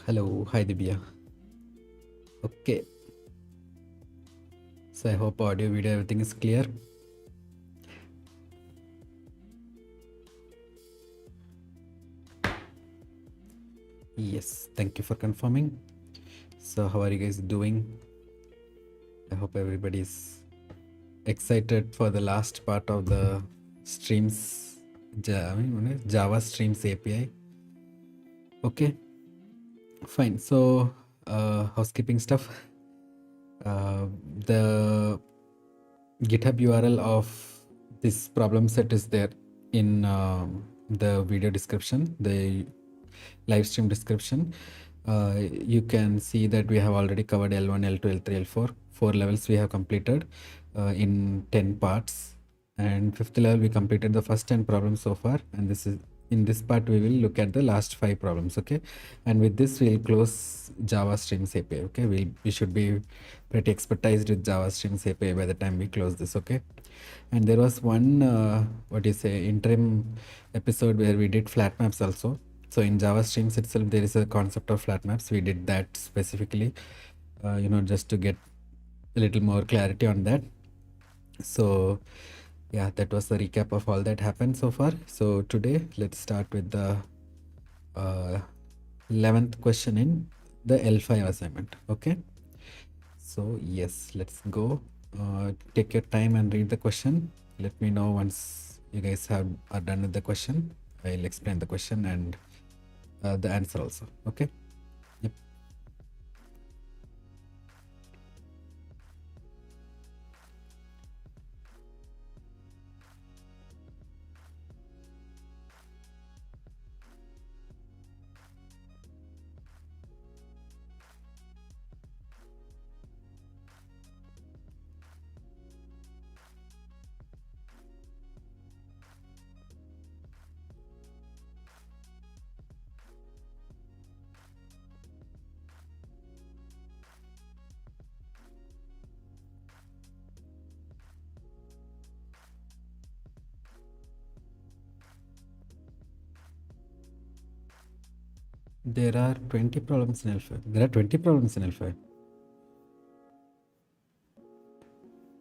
Hello, hi Dibya. Okay, so I hope audio, video, everything is clear. Yes, thank you for confirming. So how are you guys doing? I hope everybody's excited for the last part of the streams, Java Streams API. Okay, fine. So housekeeping stuff. The GitHub URL of this problem set is there in the video description, the live stream description. You can see that we have already covered L1, L2, L3, L4. 4 levels we have completed in 10 parts. And 5th level we completed the first 10 problems so far. And this is in this part we will look at the last 5 problems. Okay, and with this we'll close Java Streams API. Okay, we should be pretty expertised with Java Streams API by the time we close this. Okay, and there was one what do you say, interim episode where we did flat maps also. So in Java Streams itself there is a concept of flat maps. We did that specifically just to get a little more clarity on that. So yeah, that was the recap of all that happened so far. So today let's start with the 11th question in the L5 assignment. Okay, so yes, let's go. Take your time and read the question. Let me know once you guys are done with the question. I'll explain the question and the answer also. Okay. Yep. There are 20 problems in L5. There are 20 problems in L5.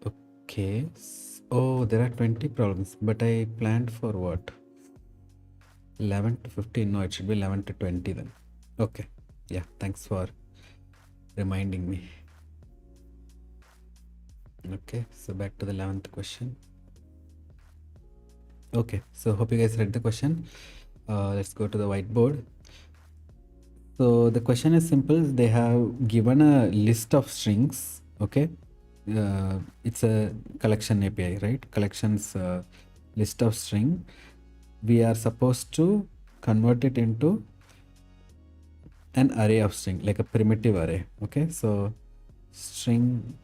Okay. Oh, there are 20 problems, but I planned for what? 11 to 15. No, it should be 11 to 20 then. Okay. Yeah, thanks for reminding me. Okay, so back to the 11th question. Okay, so hope you guys read the question. Let's go to the whiteboard. So the question is simple. They have given a list of strings. Okay, it's a collection API, right? Collections list of string. We are supposed to convert it into an array of string, like a primitive array. Okay, so string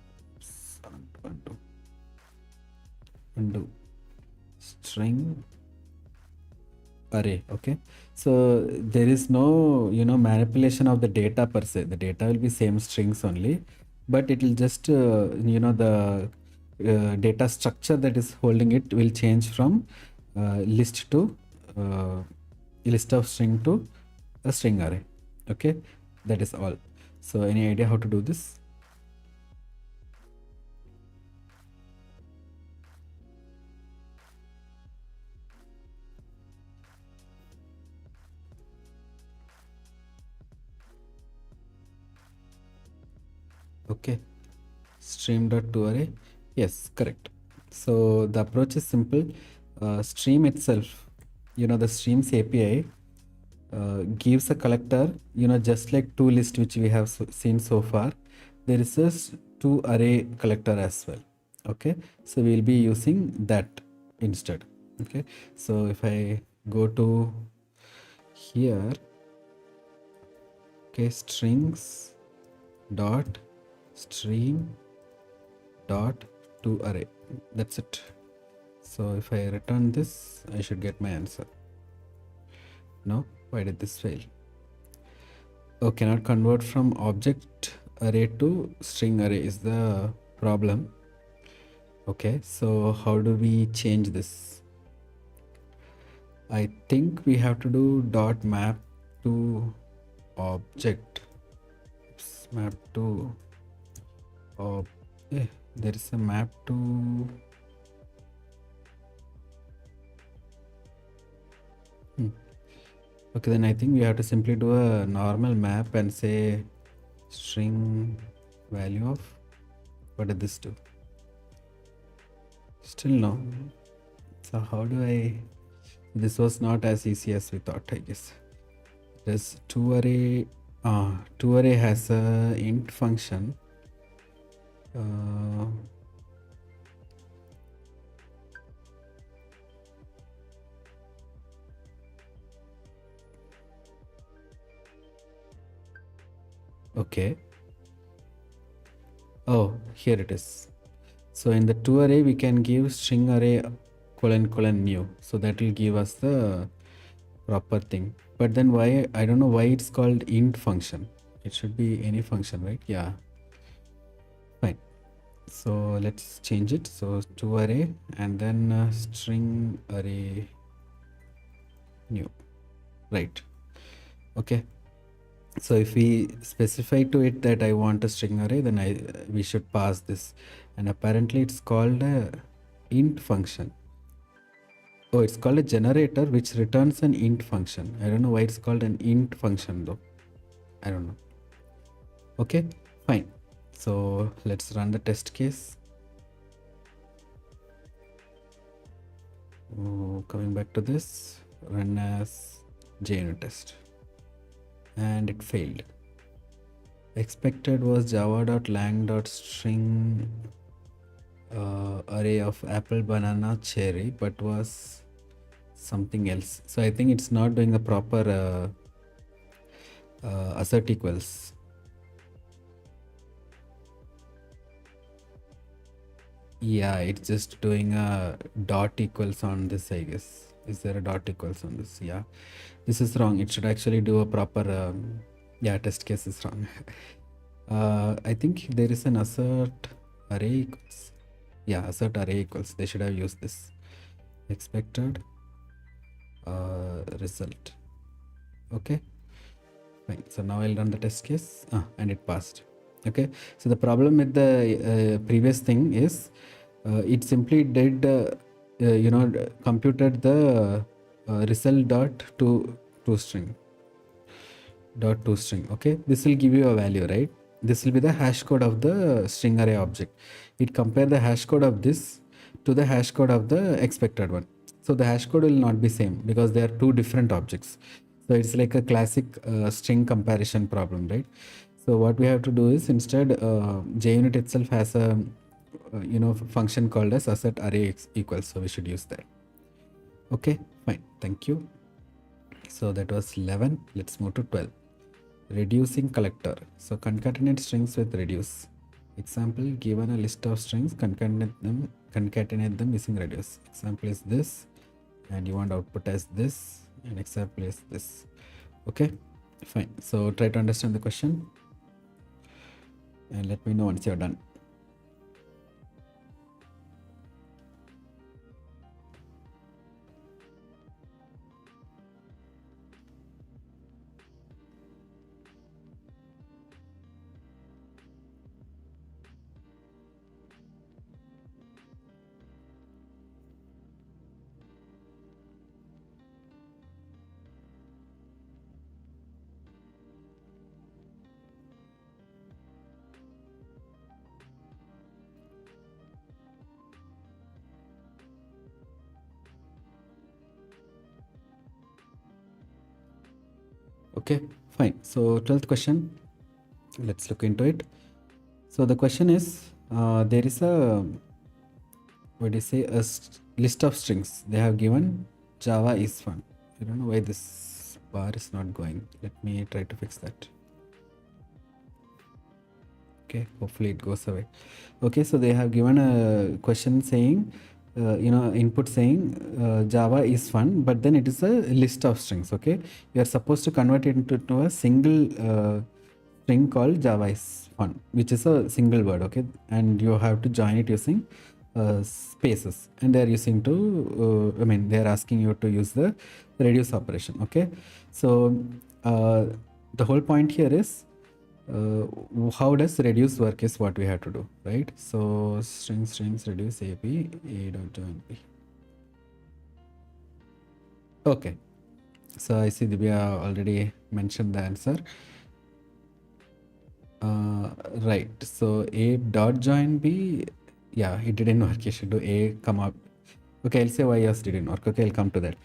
undo string array. Okay, so there is no manipulation of the data per se. The data will be same strings only, but it will just the data structure that is holding it will change from list to list of string to a string array. Okay, that is all. So any idea how to do this? Okay, stream.toArray. Yes, correct. So the approach is simple. Stream itself, the streams API gives a collector, just like toList which we have seen so far. There is a toArray collector as well. Okay, so we'll be using that instead. Okay, so if I go to here, okay, strings dot stream dot toArray. That's it. So if I return this, I should get my answer. No, why did this fail? Oh, cannot convert from object array to string array is the problem. Okay, so how do we change this? I think we have to do dot map to object. map to there is a map to okay, then I think we have to simply do a normal map and say string value of what did this do? Still no. So how do I, this was not as easy as we thought, I guess. This toArray has a int function. Okay. Oh, here it is. So in the toArray, we can give string array : new. So that will give us the proper thing. But then why, I don't know why it's called int function. It should be any function, right? Yeah. Fine. So let's change it. So toArray and then string array new. Right. Okay. So if we specify to it that I want a string array, then we should pass this, and apparently it's called a int function. Oh, it's called a generator which returns an int function. I don't know why it's called an int function though. I don't know. Okay, fine. So let's run the test case. Coming back to this, run as JUnit test, and it failed. Expected was java.lang.string array of apple, banana, cherry, but was something else. So I think it's not doing the proper assert equals. Yeah, it's just doing a dot equals on this, I guess. Is there a dot equals on this? Yeah, this is wrong. It should actually do a proper yeah, test case is wrong. I think there is an assert array equals. Yeah, assert array equals. They should have used this. Expected result. Okay, fine. So now I'll run the test case and it passed. Okay, so the problem with the previous thing is it simply did computed the result dot to string. Okay, this will give you a value, right? This will be the hash code of the string array object. It compare the hash code of this to the hash code of the expected one. So the hash code will not be same because they are two different objects. So it's like a classic string comparison problem, right? So what we have to do is instead JUnit itself has a function called as assert array equals. So we should use that. Okay, fine. Thank you. So that was 11. Let's move to 12. Reducing collector. So concatenate strings with reduce. Example, given a list of strings, concatenate them using reduce. Example is this, and you want output as this, and example is this. Okay, fine. So try to understand the question and let me know once you're done. Okay, fine. So 12th question, let's look into it. So the question is, there is a, what do you say, a list of strings. They have given Java is fun. I don't know why this bar is not going. Let me try to fix that. Okay, hopefully it goes away. Okay, so they have given a question saying, input saying Java is fun, but then it is a list of strings. Okay, you are supposed to convert it into a single string called Java is fun, which is a single word. Okay, and you have to join it using spaces, and they are using to they are asking you to use the reduce operation. Okay, so the whole point here is how does reduce work is what we have to do, right? So strings reduce a dot join b. Okay, so I see Divya already mentioned the answer. Right, so a dot join b, yeah, it didn't work. You should do a comma. Okay, I'll say why yours didn't work. Okay, I'll come to that.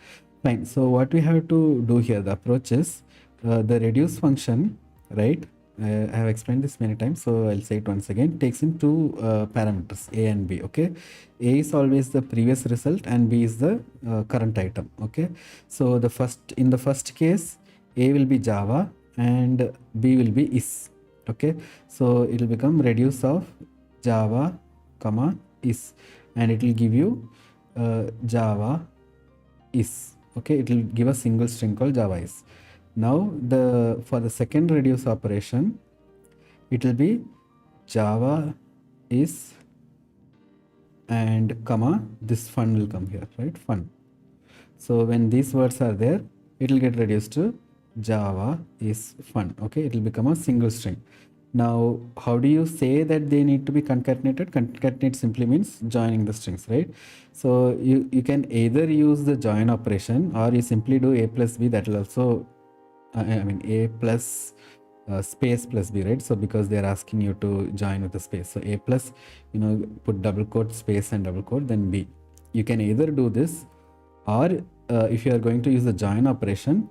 Fine. So what we have to do here, the approach is the reduce function, right? I have explained this many times, so I'll say it once again. Takes in two parameters, a and b. Okay, a is always the previous result, and b is the current item. Okay, so in the first case, a will be Java and b will be is. Okay, so it will become reduce of Java, comma is, and it will give you Java is. Okay, it will give a single string called Java is. Now for the second reduce operation, it will be Java is and comma this fun will come here, right? Fun. So when these words are there, it will get reduced to Java is fun. Okay, it will become a single string. Now, how do you say that they need to be concatenated? Concatenate simply means joining the strings, right? So you can either use the join operation, or you simply do a plus b. That will also, I mean, a plus space plus b, right? So because they are asking you to join with the space, so a plus, put double quote space and double quote, then b. You can either do this, or if you are going to use the join operation,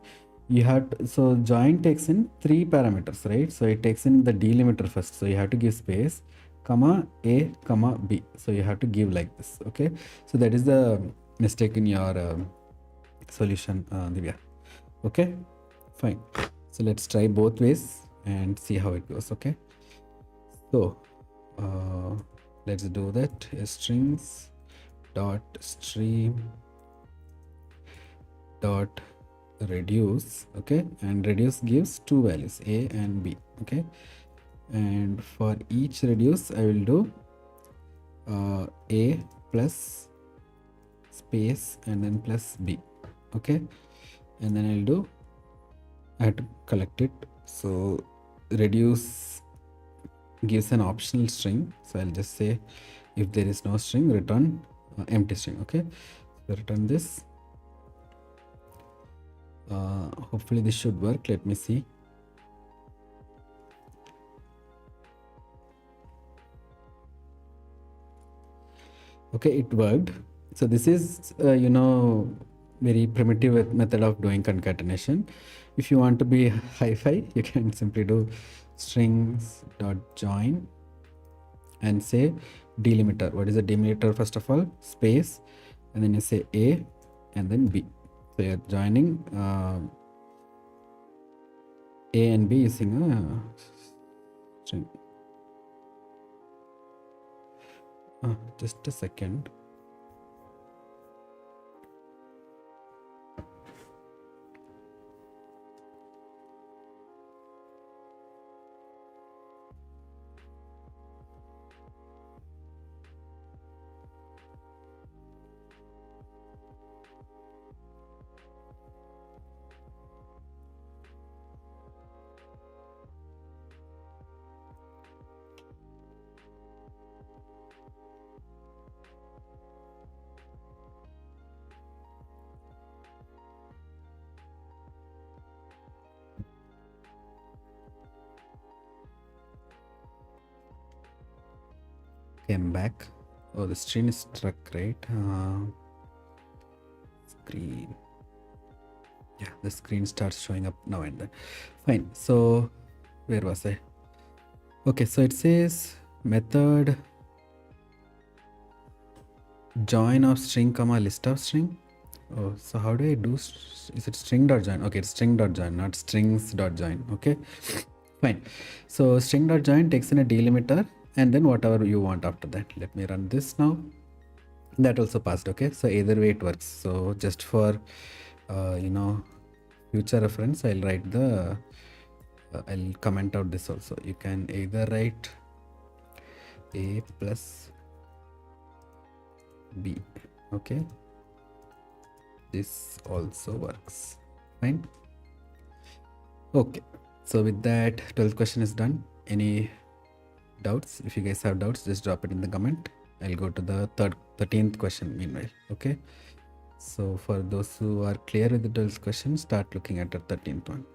you have to, so join takes in three parameters, right? So it takes in the delimiter first, so you have to give space, comma a, comma b. So you have to give like this. Okay, so that is the mistake in your solution, Divya. Okay, fine. So let's try both ways and see how it goes. Okay, so let's do that. Strings dot stream dot reduce. Okay, and reduce gives two values, a and b. Okay, and for each reduce I will do a plus space and then plus b. Okay, and then I'll do, I have to collect it. So reduce gives an optional string, so I'll just say if there is no string, return empty string. Okay, so return this. Hopefully this should work. Let me see. Okay, it worked. So this is very primitive method of doing concatenation. If you want to be hi-fi, you can simply do strings dot join and say delimiter. What is the delimiter? First of all, space, and then you say a and then b. So you're joining a and b using a string. Just a second. Came back. Oh, the screen is stuck, right? Screen. Yeah, the screen starts showing up now and then. Fine. So where was I? Okay, so it says method join of string comma list of string. Oh, so how do I do? Is it string dot join? Okay, it's string dot join, not strings dot join. Okay, fine. So string dot join takes in a delimiter and then whatever you want after that. Let me run this now. That also passed. Okay, so either way it works. So just for future reference, I'll write the I'll comment out this also. You can either write a plus b. Okay, this also works. Fine. Okay, So with that, 12th question is done. Any doubts? If you guys have doubts, just drop it in the comment. I'll go to the 13th question meanwhile. Okay. So for those who are clear with the 12th question, start looking at the 13th one.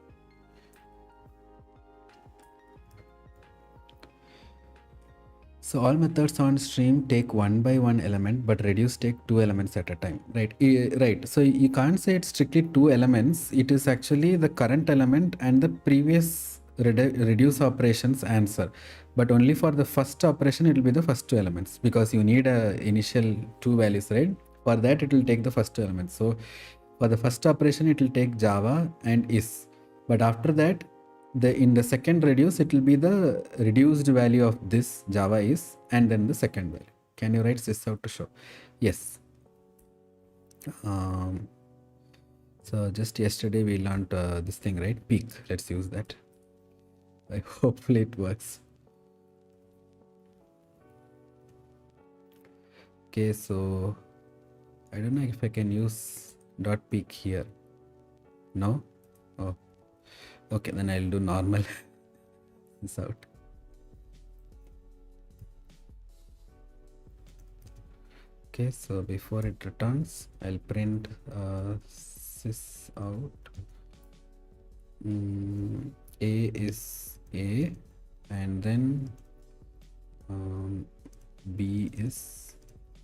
So all methods on stream take one by one element, but reduce take two elements at a time, right? Right. So you can't say it's strictly two elements. It is actually the current element and the previous reduce operations answer, but only for the first operation it will be the first two elements, because you need a initial two values, right? For that it will take the first two elements. So for the first operation it will take Java and is, but after that in the second reduce it will be the reduced value of this Java is and then the second value. Can you write this out to show? Yes. So just yesterday we learned this thing, right? Peak. Let's use that. Hopefully it works. Okay, so I don't know if I can use dot peak here. No? Oh, okay, then I'll do normal. This out. Okay, so before it returns, I'll print sys out. A is A, and then B is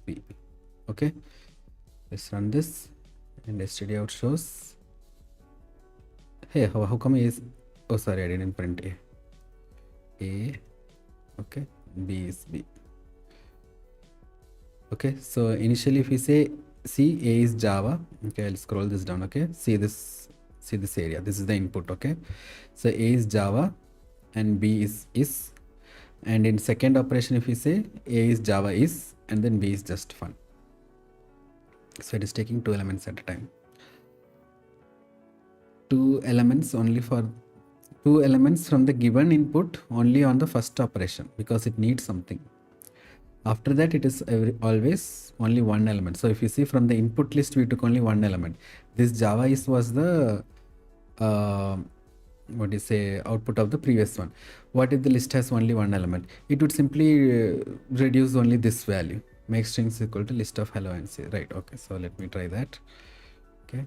B. Okay, let's run this, and std out shows. Hey, how come A is? Oh, sorry, I didn't print A. A, okay, B is B. Okay, so initially if we say see A is Java, okay, I'll scroll this down. Okay, see this area, this is the input. Okay, so A is Java and B is, and in second operation if we say A is Java is and then B is just fun. So it is taking two elements at a time. Two elements only for two elements from the given input only on the first operation, because it needs something. After that it is always only one element. So if you see from the input list we took only one element. This Java is was the what do you say, output of the previous one. What if the list has only one element? It would simply reduce only this value, make strings equal to list of hello and say, right? Okay, so let me try that. Okay,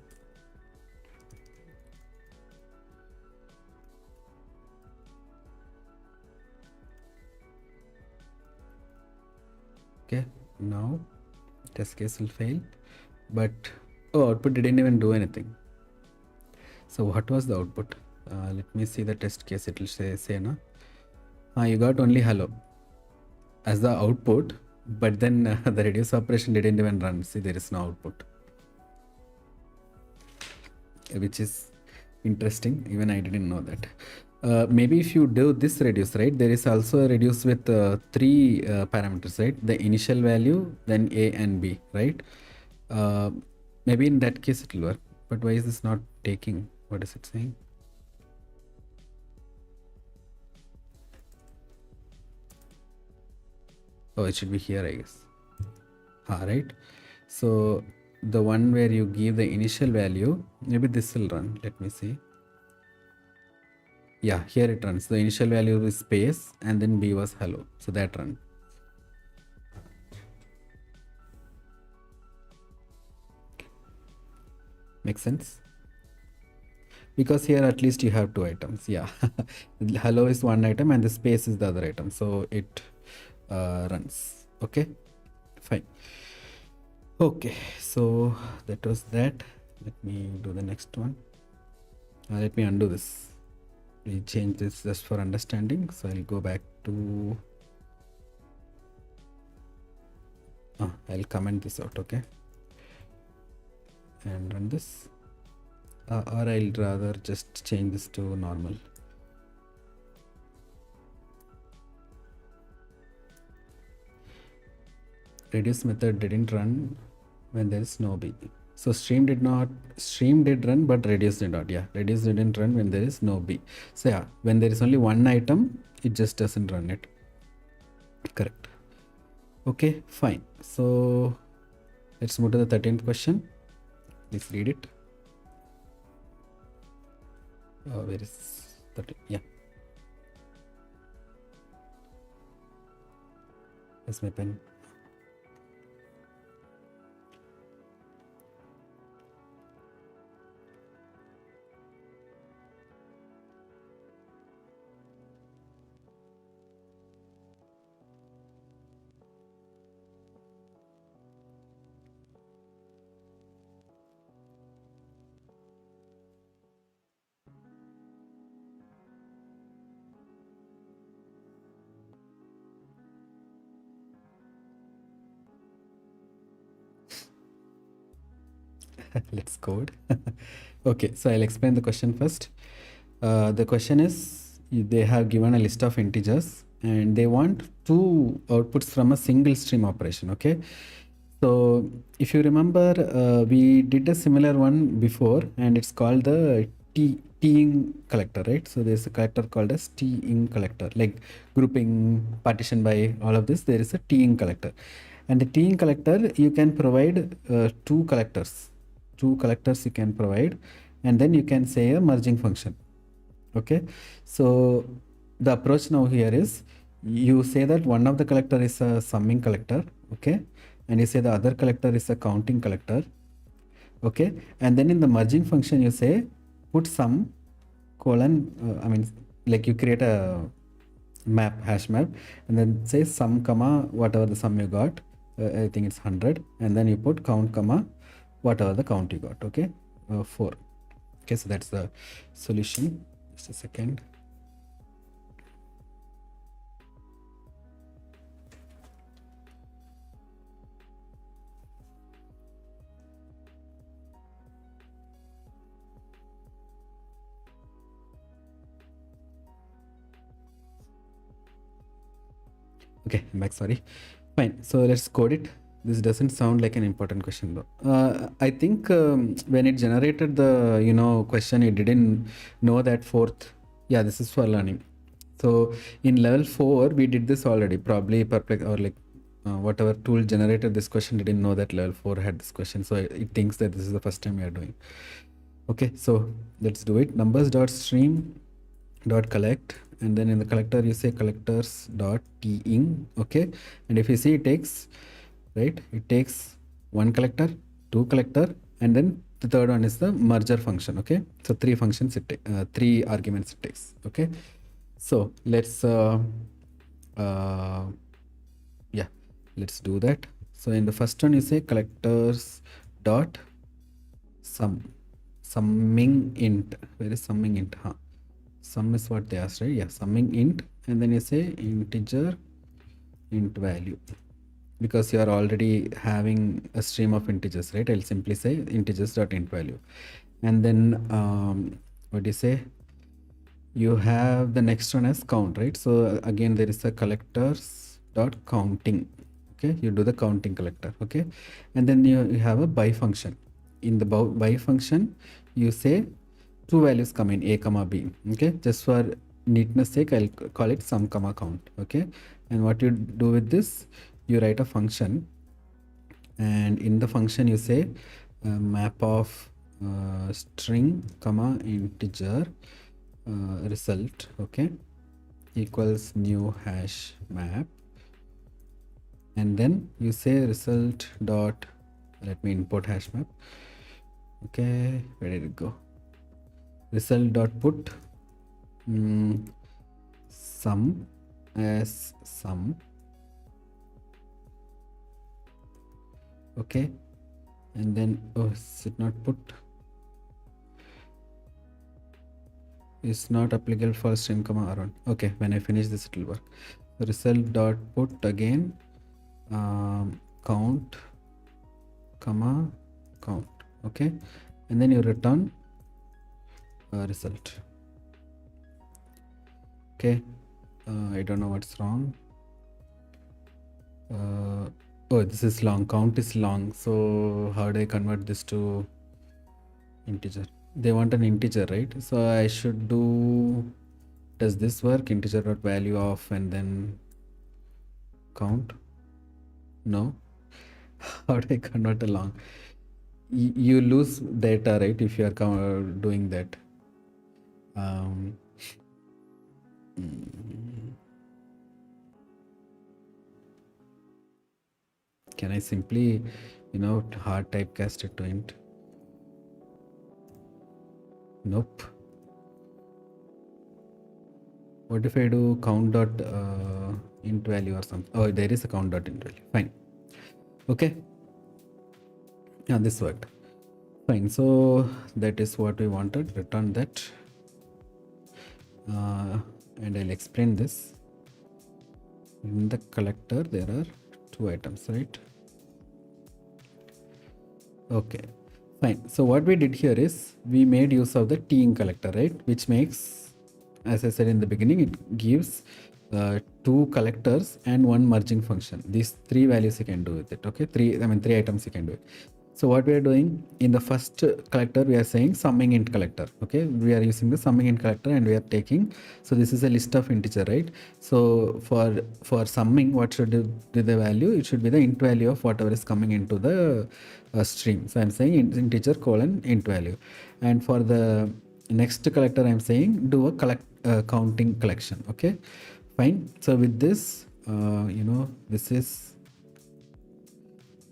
okay, now test case will fail, but oh, output didn't even do anything. So what was the output? Let me see the test case. It will say na, you got only hello as the output, but then the reduce operation didn't even run. See, there is no output, which is interesting. Even I didn't know that. Maybe if you do this reduce, right, there is also a reduce with three parameters, right? The initial value, then A and B, right? Maybe in that case it will work, but why is this not taking? What is it saying? Oh, it should be here, I guess. Right. So the one where you give the initial value, maybe this will run. Let me see. Yeah, here it runs. The initial value is space and then B was hello. So that run. Makes sense? Because here at least you have two items. Yeah. Hello is one item and the space is the other item. So it runs. Okay, fine. Okay, so that was that. Let me do the next one. Let me undo this. We change this just for understanding. So I'll go back to I'll comment this out. Okay, and run this, or I'll rather just change this to normal. Reduce method didn't run when there is no B. So stream did run, but reduce did not. Yeah, reduce didn't run when there is no B. So yeah, when there is only one item, it just doesn't run it. Correct. Okay, fine. So let's move to the 13th question. Please read it. Where is 30. Yeah. Where's my pen? Let's code. Okay, so I'll explain the question first. The question is, they have given a list of integers and they want two outputs from a single stream operation. Okay, so if you remember, we did a similar one before, and it's called the T-ing collector, right? So there's a collector called as T-ing collector, like grouping, partition by, all of this. There is a T-ing collector, and the T-ing collector, you can provide two collectors. Two collectors you can provide, and then you can say a merging function. Okay, so the approach now here is, you say that one of the collector is a summing collector, okay, and you say the other collector is a counting collector, okay, and then in the merging function you say put sum colon, I mean, like you create a map, hash map, and then say sum comma whatever the sum you got, I think it's 100, and then you put count comma whatever the count you got, okay, 4. Okay, so that's the solution. Just a second. Okay, I'm back, sorry. Fine, so let's code it. This doesn't sound like an important question though. I think when it generated the question, it didn't know that fourth. Yeah, this is for learning. So in level 4, we did this already. Probably Perplex or like whatever tool generated this question didn't know that level 4 had this question. So it thinks that this is the first time we are doing. Okay, so let's do it. Numbers.stream dot collect, and then in the collector you say collectors dot T-ing, okay, and if you see it takes, right, it takes one collector, two collector, and then the third one is the merger function. Okay, so three functions, three arguments it takes. Okay, so let's yeah, let's do that. So in the first one you say collectors dot summing int. Where is summing int? Sum is what they asked, right? Yeah, summing int, and then you say integer int value, because you are already having a stream of integers, right? I'll simply say integers dot int value, and then what do you say? You have the next one as count, right? So again there is a collectors dot counting. Okay, you do the counting collector. Okay, and then you have a by function. In the by function you say two values come in, a comma b. Okay, just for neatness sake I'll call it sum comma count. Okay, and what you do with this, you write a function, and in the function you say map of string comma integer result, okay, equals new hash map, and then you say result dot, let me import hash map. Okay, where did it go? Result dot put sum as sum, okay, and then is it not put? Is not applicable for string comma around. Okay, when I finish this it will work. So result dot put again count comma count, okay, and then you return result. Okay, I don't know what's wrong. Oh, this is long, count is long, so how do I convert this to integer? They want an integer, right? So I should do, does this work? Integer dot value of and then count? No. How do I convert a long? You lose data, right, if you are doing that. Can I simply, hard typecast it to int? Nope. What if I do count dot int value or something? Oh, there is a count dot int value. Fine. Okay. Yeah, this worked. Fine. So that is what we wanted. Return that. And I'll explain this. In the collector, there are two items, right? Okay, fine. So what we did here is we made use of the teeing collector, right? Which makes, as I said in the beginning, it gives two collectors and one merging function. These three values you can do with it. Okay, three items you can do it. So what we are doing in the first collector, we are saying summing int collector. Okay, we are using the summing int collector and we are taking. So this is a list of integer, right? So for summing, what should be the value? It should be the int value of whatever is coming into the stream. So I'm saying integer colon int value. And for the next collector, I'm saying do a counting collection. Okay, fine. So with this, this is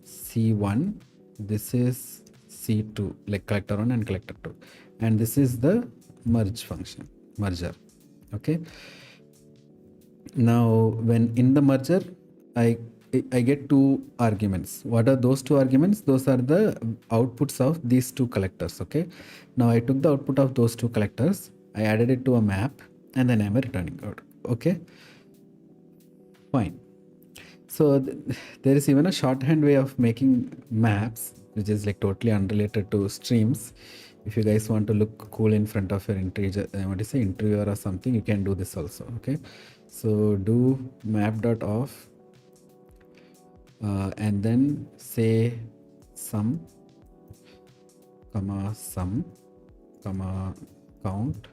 C1, this is C2, like collector 1 and collector 2, and this is the merge function, merger. Okay, now when in the merger I get two arguments. What are those two arguments? Those are the outputs of these two collectors. Okay, now I took the output of those two collectors, I added it to a map, and then I'm returning out. Okay, fine. So there is even a shorthand way of making maps, which is like totally unrelated to streams. If you guys want to look cool in front of your integer, interviewer or something, you can do this also. Okay, so do map.off and then say sum, count,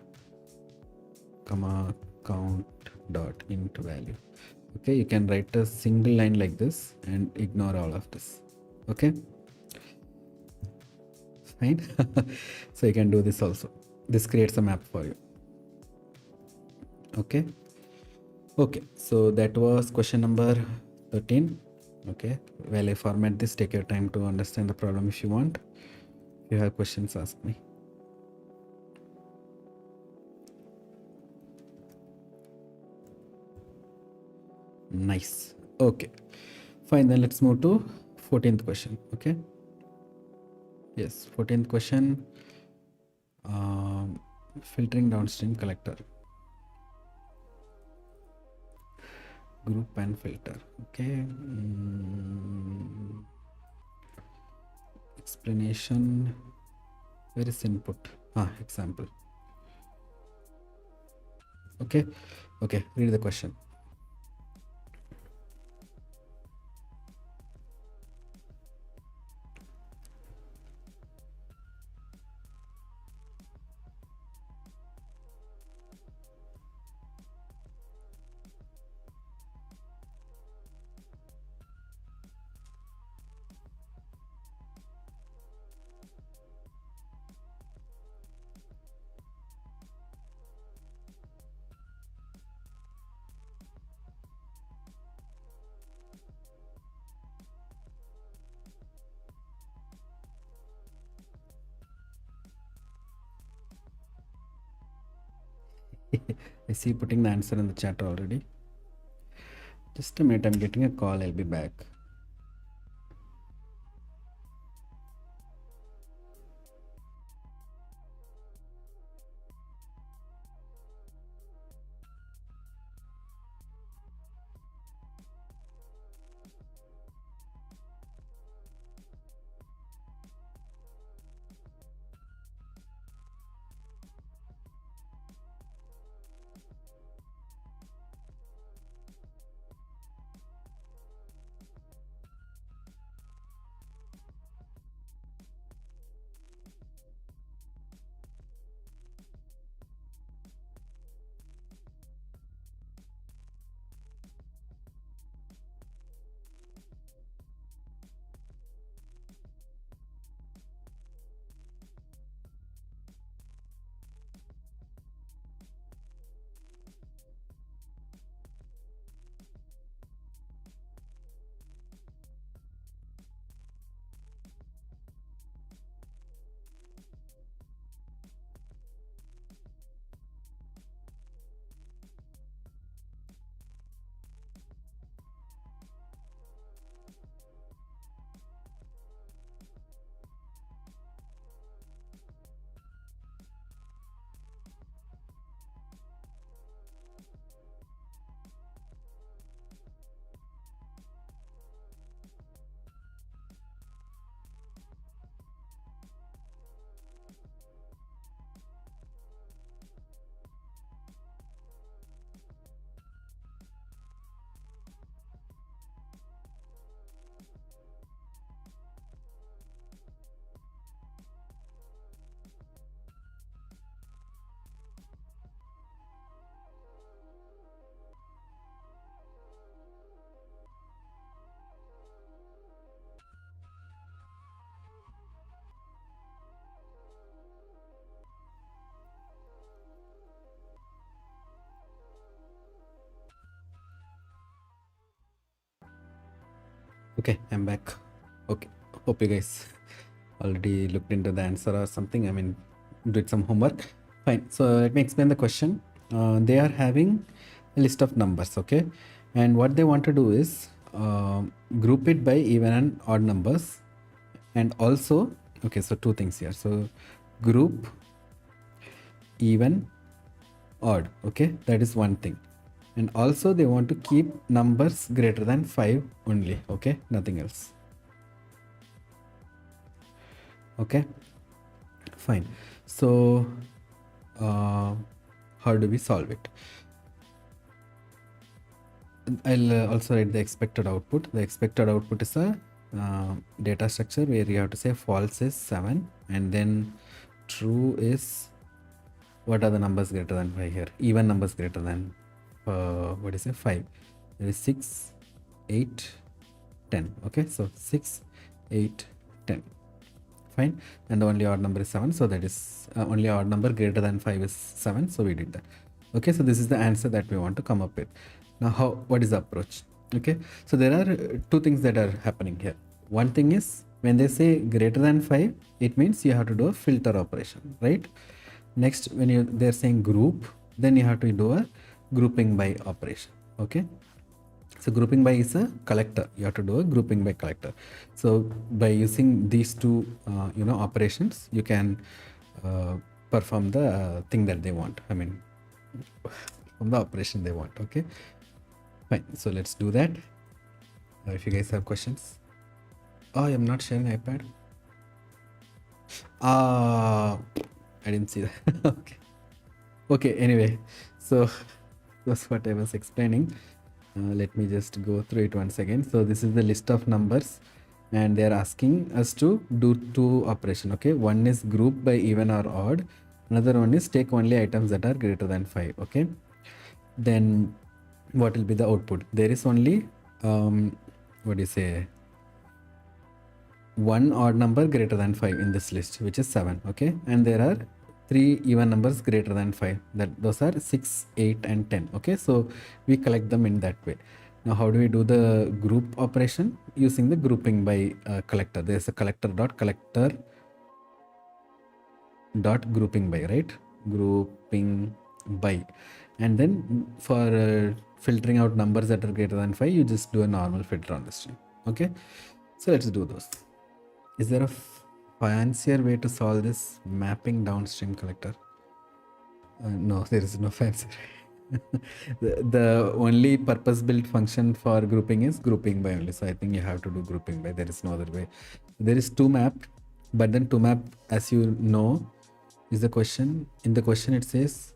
count dot int value. Okay, you can write a single line like this and ignore all of this. Okay, fine. So you can do this also. This creates a map for you. Okay, so that was question number 13. Okay, while I format this, take your time to understand the problem if you want. If you have questions, ask me. Nice. Okay, fine. Then let's move to 14th question. Okay, yes, 14th question. Filtering downstream collector, group and filter. Okay, explanation. Where is input? Example. Okay, read the question. I see you putting the answer in the chat already. Just a minute, I'm getting a call. I'll be back. Okay, I'm back. Okay, hope you guys already looked into the answer or something. I mean, did some homework. Fine. So let me explain the question. They are having a list of numbers, okay? And what they want to do is group it by even and odd numbers. And also, okay, so two things here. So group even odd, okay? That is one thing. And also they want to keep numbers greater than 5 only, okay? Nothing else. Okay, fine. So how do we solve it? I'll also write the expected output. The expected output is a data structure where you have to say false is 7 and then true is, what are the numbers greater than 5 here? Even numbers greater than what is it? 5. There is 6, 8, 10. Okay, so 6, 8, 10. Fine. And the only odd number is 7, so that is only odd number greater than 5 is 7, so we did that. Okay, so this is the answer that we want to come up with. Now what is the approach? Okay, so there are two things that are happening here. One thing is, when they say greater than 5, it means you have to do a filter operation, right? Next, when they're saying group, then you have to do a grouping by operation. Okay, so grouping by is a collector. You have to do a grouping by collector. So by using these two operations, you can perform the thing that they want. I mean, from the operation they want. Okay, fine. So let's do that. If you guys have questions. Oh, I'm not sharing iPad. I didn't see that. Okay. Okay, anyway, so that's what I was explaining. Let me just go through it once again. So this is the list of numbers and they are asking us to do two operation. Okay, one is group by even or odd, another one is take only items that are greater than 5. Okay, then what will be the output? There is only what do you say, one odd number greater than 5 in this list, which is 7. Okay, and there are 3 even numbers greater than 5, that those are 6, 8 and 10. Okay, so we collect them in that way. Now how do we do the group operation? Using the grouping by collector. There's a collector dot grouping by, right? Grouping by, and then for filtering out numbers that are greater than 5, you just do a normal filter on the string. Okay, so let's do those. Is there a fancier way to solve this mapping downstream collector? No, there is no fancy way. the only purpose-built function for grouping is grouping by only. So I think you have to do grouping by. There is no other way. There is tomap, but then tomap, as you know, is the question. In the question it says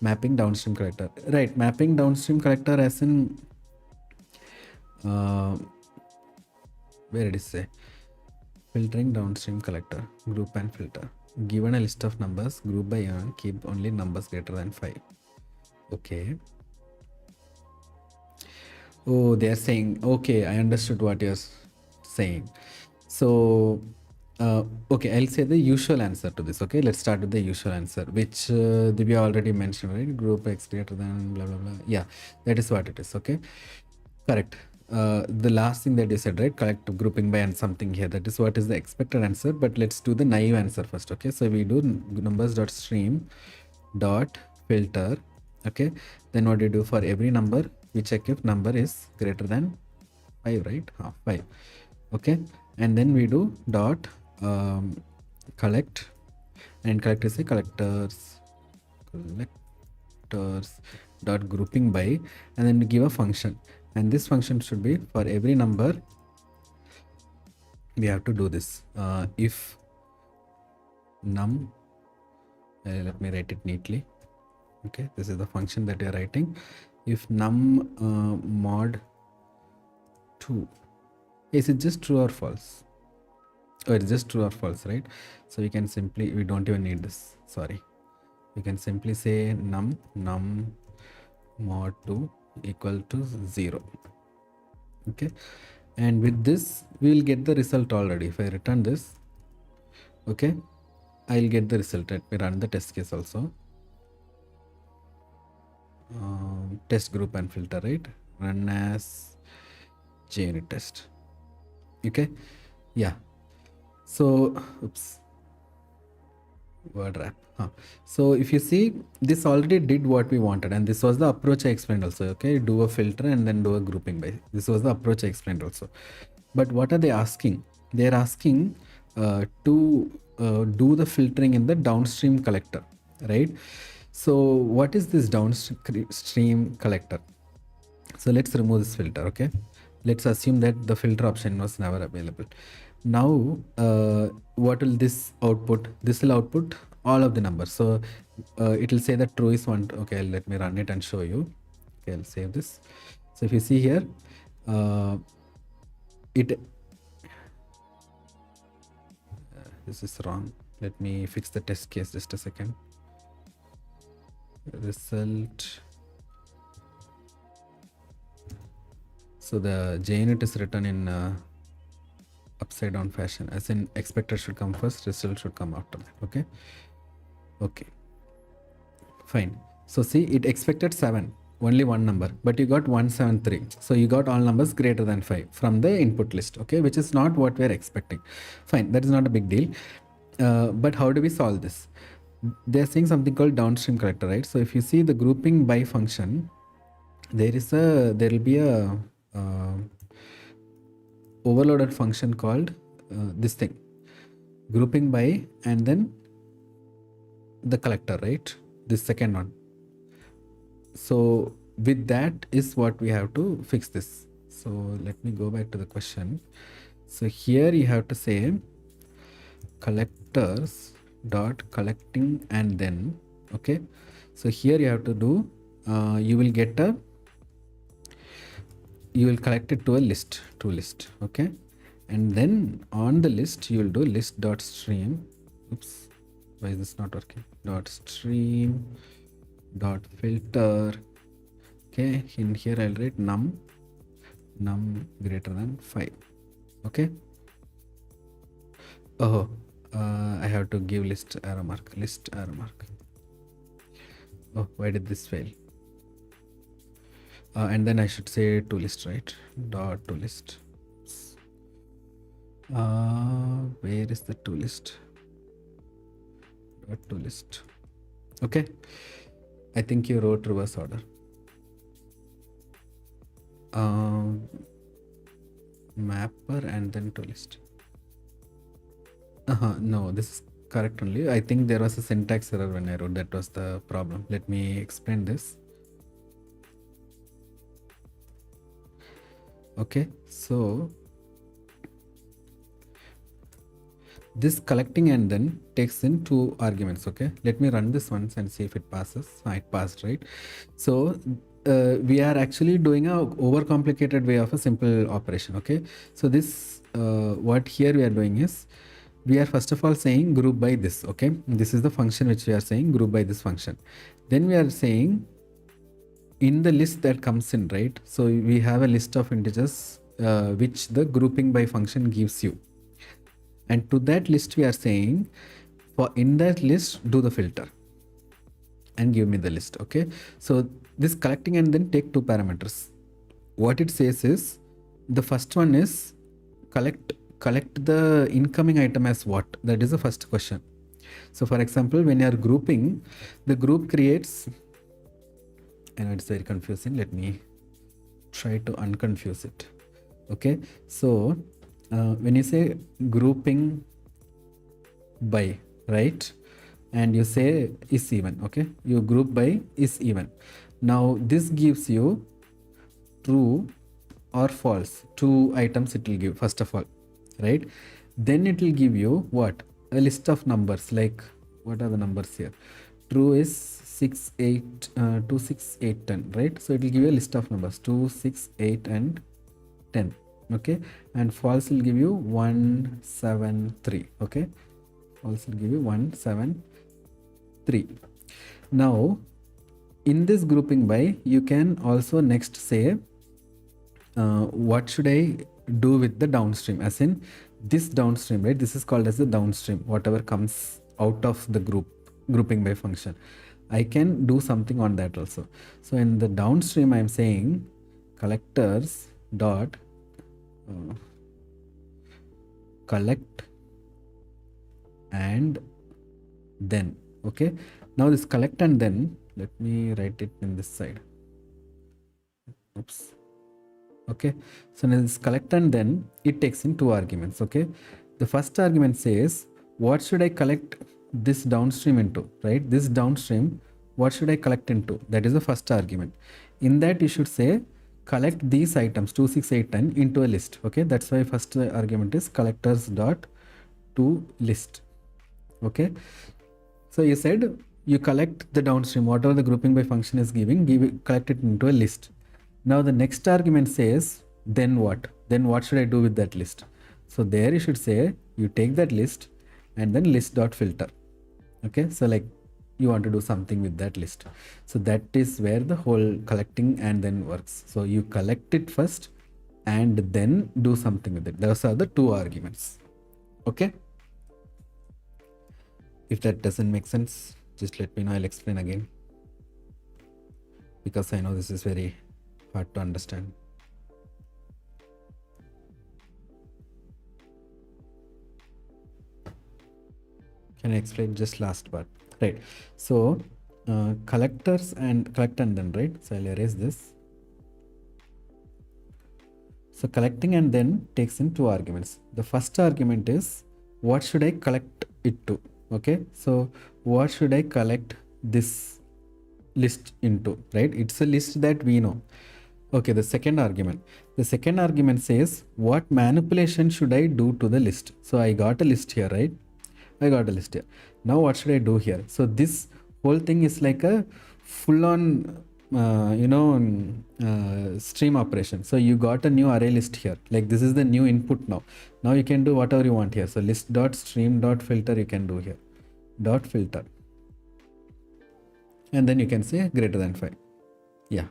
mapping downstream collector. Right, mapping downstream collector as in where did it say? Filtering downstream collector, group and filter. Given a list of numbers, group by one, keep only numbers greater than 5. Okay. Oh, they are saying, okay, I understood what you're saying. So, okay, I'll say the usual answer to this. Okay, let's start with the usual answer, which Divya already mentioned, right? Group X greater than blah, blah, blah. Yeah, that is what it is. Okay, correct. The last thing that you said, right? Collect grouping by and something here. That is what is the expected answer. But let's do the naive answer first. Okay, so we do numbers.stream dot filter. Okay, then what do you do for every number? We check if number is greater than 5, right? 5. Okay, and then we do dot collect, and collect is a collectors dot grouping by, and then we give a function, and this function should be for every number we have to do this. If num, let me write it neatly. Okay, this is the function that you are writing. If num mod 2, is it just true or false? Oh, it's just true or false, right? So we can simply, we don't even need this, sorry. We can simply say num mod 2 equal to 0. Okay, and with this we will get the result already. If I return this, okay, I'll get the result. Let me run the test case also. Test group and filter, right? Run as JUnit test. Okay, yeah. So oops, word wrap. So if you see, this already did what we wanted, and this was the approach I explained also. Okay, do a filter and then do a grouping by. This was the approach I explained also. But what are they asking? They're asking to do the filtering in the downstream collector, right? So what is this downstream collector? So let's remove this filter. Okay, let's assume that the filter option was never available. Now what will this output? This will output all of the numbers. So it will say that true is 1. Okay, let me run it and show you. Okay, I'll save this. So if you see here, this is wrong. Let me fix the test case, just a second. Result. So the JUnit is written in upside down fashion, as in expected should come first, result should come after that. Okay, okay, fine. So see, it expected 7, only one number, but you got 173. So you got all numbers greater than 5 from the input list. Okay, which is not what we're expecting. Fine, that is not a big deal. But how do we solve this? They're saying something called downstream collector, right? So if you see the grouping by function, there will be a overloaded function called this thing, grouping by, and then the collector, right? This second one. So with that is what we have to fix this. So let me go back to the question. So here you have to say collectors dot collecting and then. Okay, so here you have to do you will get a, you will collect it to a list, to list. Okay, and then on the list you will do list dot stream. Oops, why is this not working? Dot stream dot filter. Okay, in here I'll write num greater than 5. Okay, oh, I have to give list arrow mark, list arrow mark. Oh, why did this fail? And then I should say to list, right? Dot to list. Where is the to list? Dot to list. Okay, I think you wrote reverse order. Mapper and then to list. No, this is correct only. I think there was a syntax error when I wrote. That was the problem. Let me explain this. Okay, so this collecting and then takes in 2 arguments. Okay, let me run this once and see if it passes. It passed, right? So we are actually doing a overcomplicated way of a simple operation. Okay, so this what here we are doing is, we are first of all saying group by this. Okay, this is the function which we are saying, group by this function. Then we are saying in the list that comes in, right? So we have a list of integers which the grouping by function gives you, and to that list we are saying, for in that list do the filter and give me the list. Okay, so this collecting and then take 2 parameters. What it says is, the first one is collect the incoming item as what? That is the first question. So for example, when you are grouping, the group creates, I know it's very confusing, let me try to unconfuse it. Okay, so when you say grouping by, right, and you say is even, okay, you group by is even. Now this gives you true or false, 2 items it will give first of all, right? Then it will give you what? A list of numbers, like what are the numbers here? True is 6, 8, 2, 6, 8, 10, right? So it will give you a list of numbers 2, 6, 8 and 10. Okay, and false will give you 1, 7, 3. Okay, false will give you 1, 7, 3. Now in this grouping by, you can also next say what should I do with the downstream, as in this downstream, right? This is called as the downstream, whatever comes out of the grouping by function. I can do something on that also. So in the downstream, I'm saying collectors dot collect and then. Okay, now this collect and then, let me write it in this side. Oops. Okay, so now this collect and then it takes in two arguments. Okay, the first argument says what should I collect this downstream into, right? This downstream, what should I collect into? That is the first argument. In that you should say collect these items 2, 6, 8, 10 into a list. Okay, that's why first argument is collectors dot to list. Okay, so you said you collect the downstream, whatever the grouping by function is giving, collect it into a list. Now the next argument says, then what? Then what should I do with that list? So there you should say, you take that list and then list.filter. Okay, so like you want to do something with that list. So that is where the whole collecting and then works. So you collect it first and then do something with it. Those are the two arguments. Okay. If that doesn't make sense, just let me know. I'll explain again, because I know this is very hard to understand. Can I explain just last part? Right. So collectors and collect and then, right? So I'll erase this. So collecting and then takes in two arguments. The first argument is what should I collect it to? Okay. So what should I collect this list into, right? It's a list that we know. Okay, the second argument. The second argument says what manipulation should I do to the list? So I got a list here, right? I got a list here. Now what should I do here? So this whole thing is like a full-on, stream operation. So you got a new array list here. Like this is the new input now. Now you can do whatever you want here. So list.stream.filter you can do here. Dot filter. And then you can say greater than 5. Yeah.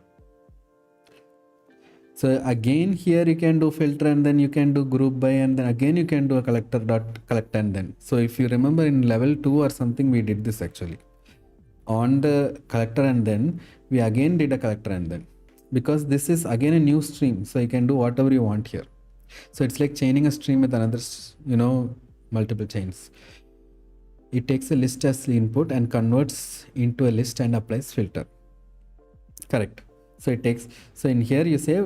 So again here you can do filter and then you can do group by, and then again you can do a collector dot collect and then. So if you remember in level 2 or something, we did this actually. On the collector and then we again did a collector and then, because this is again a new stream. So you can do whatever you want here. So it's like chaining a stream with another, multiple chains. It takes a list as the input and converts into a list and applies filter. Correct. So it takes, so in here you say,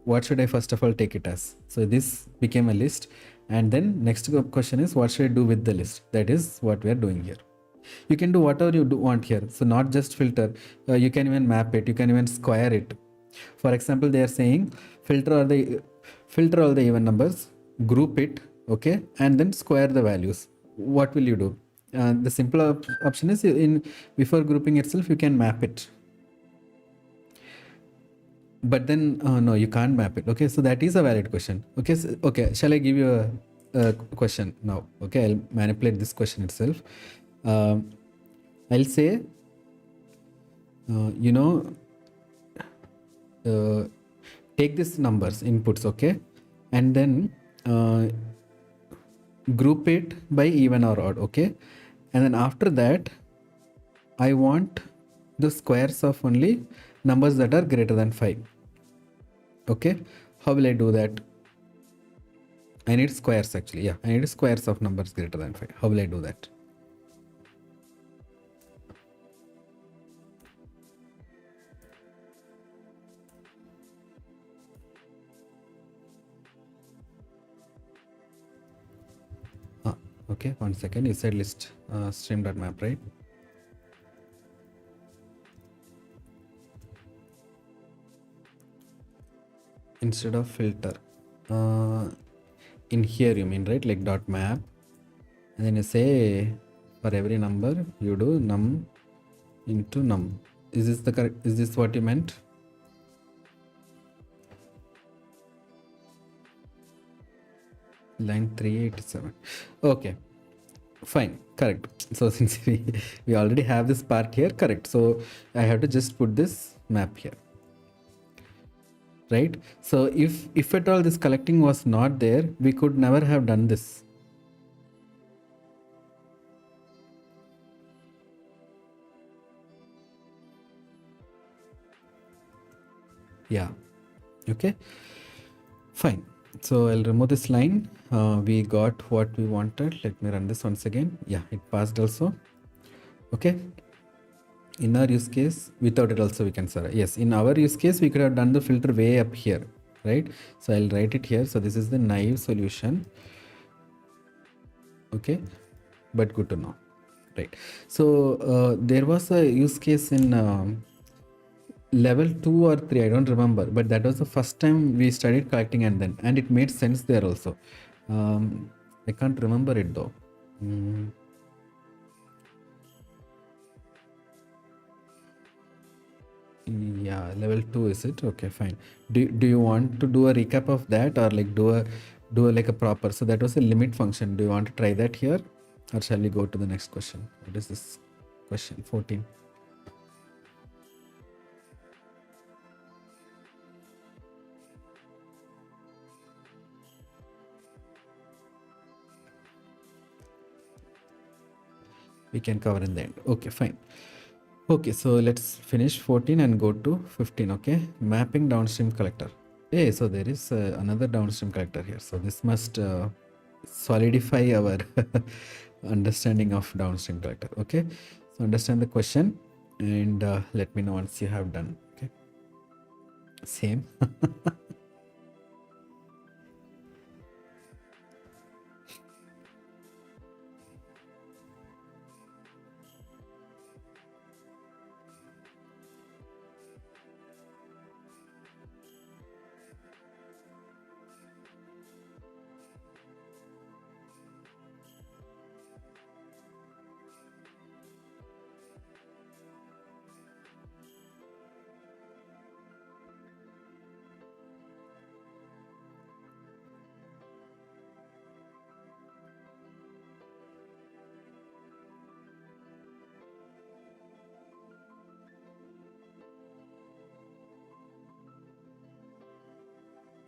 what should I first of all take it as? So this became a list. And then next question is, what should I do with the list? That is what we are doing here. You can do whatever you want here. So not just filter, you can even map it. You can even square it. For example, they are saying filter all the even numbers, group it, okay, and then square the values. What will you do? The simple option is before grouping itself, you can map it. But then no, you can't map it. Okay, so that is a valid question. Okay, so, okay, shall I give you a question now? Okay, I'll manipulate this question itself. I'll say, take these numbers inputs, okay, and then group it by even or odd, okay, and then after that I want the squares of only numbers that are greater than 5. Okay, how will I do that? I need squares actually. Yeah, I need squares of numbers greater than 5. How will I do that? Okay, 1 second. You said list stream.map, right? Instead of filter, in here you mean, right? Like dot map, and then you say for every number you do num into num. Is this the correct? Is this what you meant? Line 387. Okay, fine, correct. So since we already have this part here, correct. So I have to just put this map here. Right? So if at all this collecting was not there, we could never have done this. Yeah. Okay. Fine. So I'll remove this line. We got what we wanted. Let me run this once again. Yeah, it passed also. Okay. In our use case, without it also we can survive. Yes, in our use case, we could have done the filter way up here, right? So I'll write it here. So this is the naive solution. Okay, but good to know, right? So there was a use case in level 2 or 3, I don't remember, but that was the first time we studied collecting and then, and it made sense there also. I can't remember it though. Yeah, level 2 is it? Okay, fine. Do you want to do a recap of that, or like do a like a proper? So that was a limit function. Do you want to try that here, or shall we go to the next question? What is this question 14? We can cover in the end. Okay, fine. Okay, so let's finish 14 and go to 15. Okay, mapping downstream collector. Hey, so there is another downstream collector here. So this must solidify our understanding of downstream collector. Okay, so understand the question and let me know once you have done. Okay, same.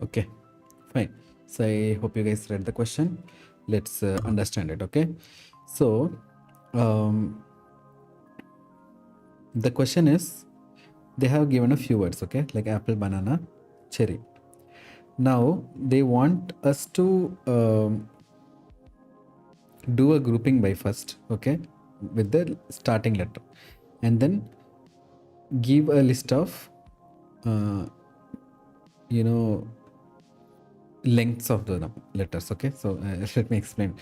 Okay, fine. So I hope you guys read the question. Let's understand it. Okay, so the question is, they have given a few words, okay, like apple, banana, cherry. Now they want us to do a grouping by first, okay, with the starting letter, and then give a list of you know, lengths of the letters. Okay, so let me explain.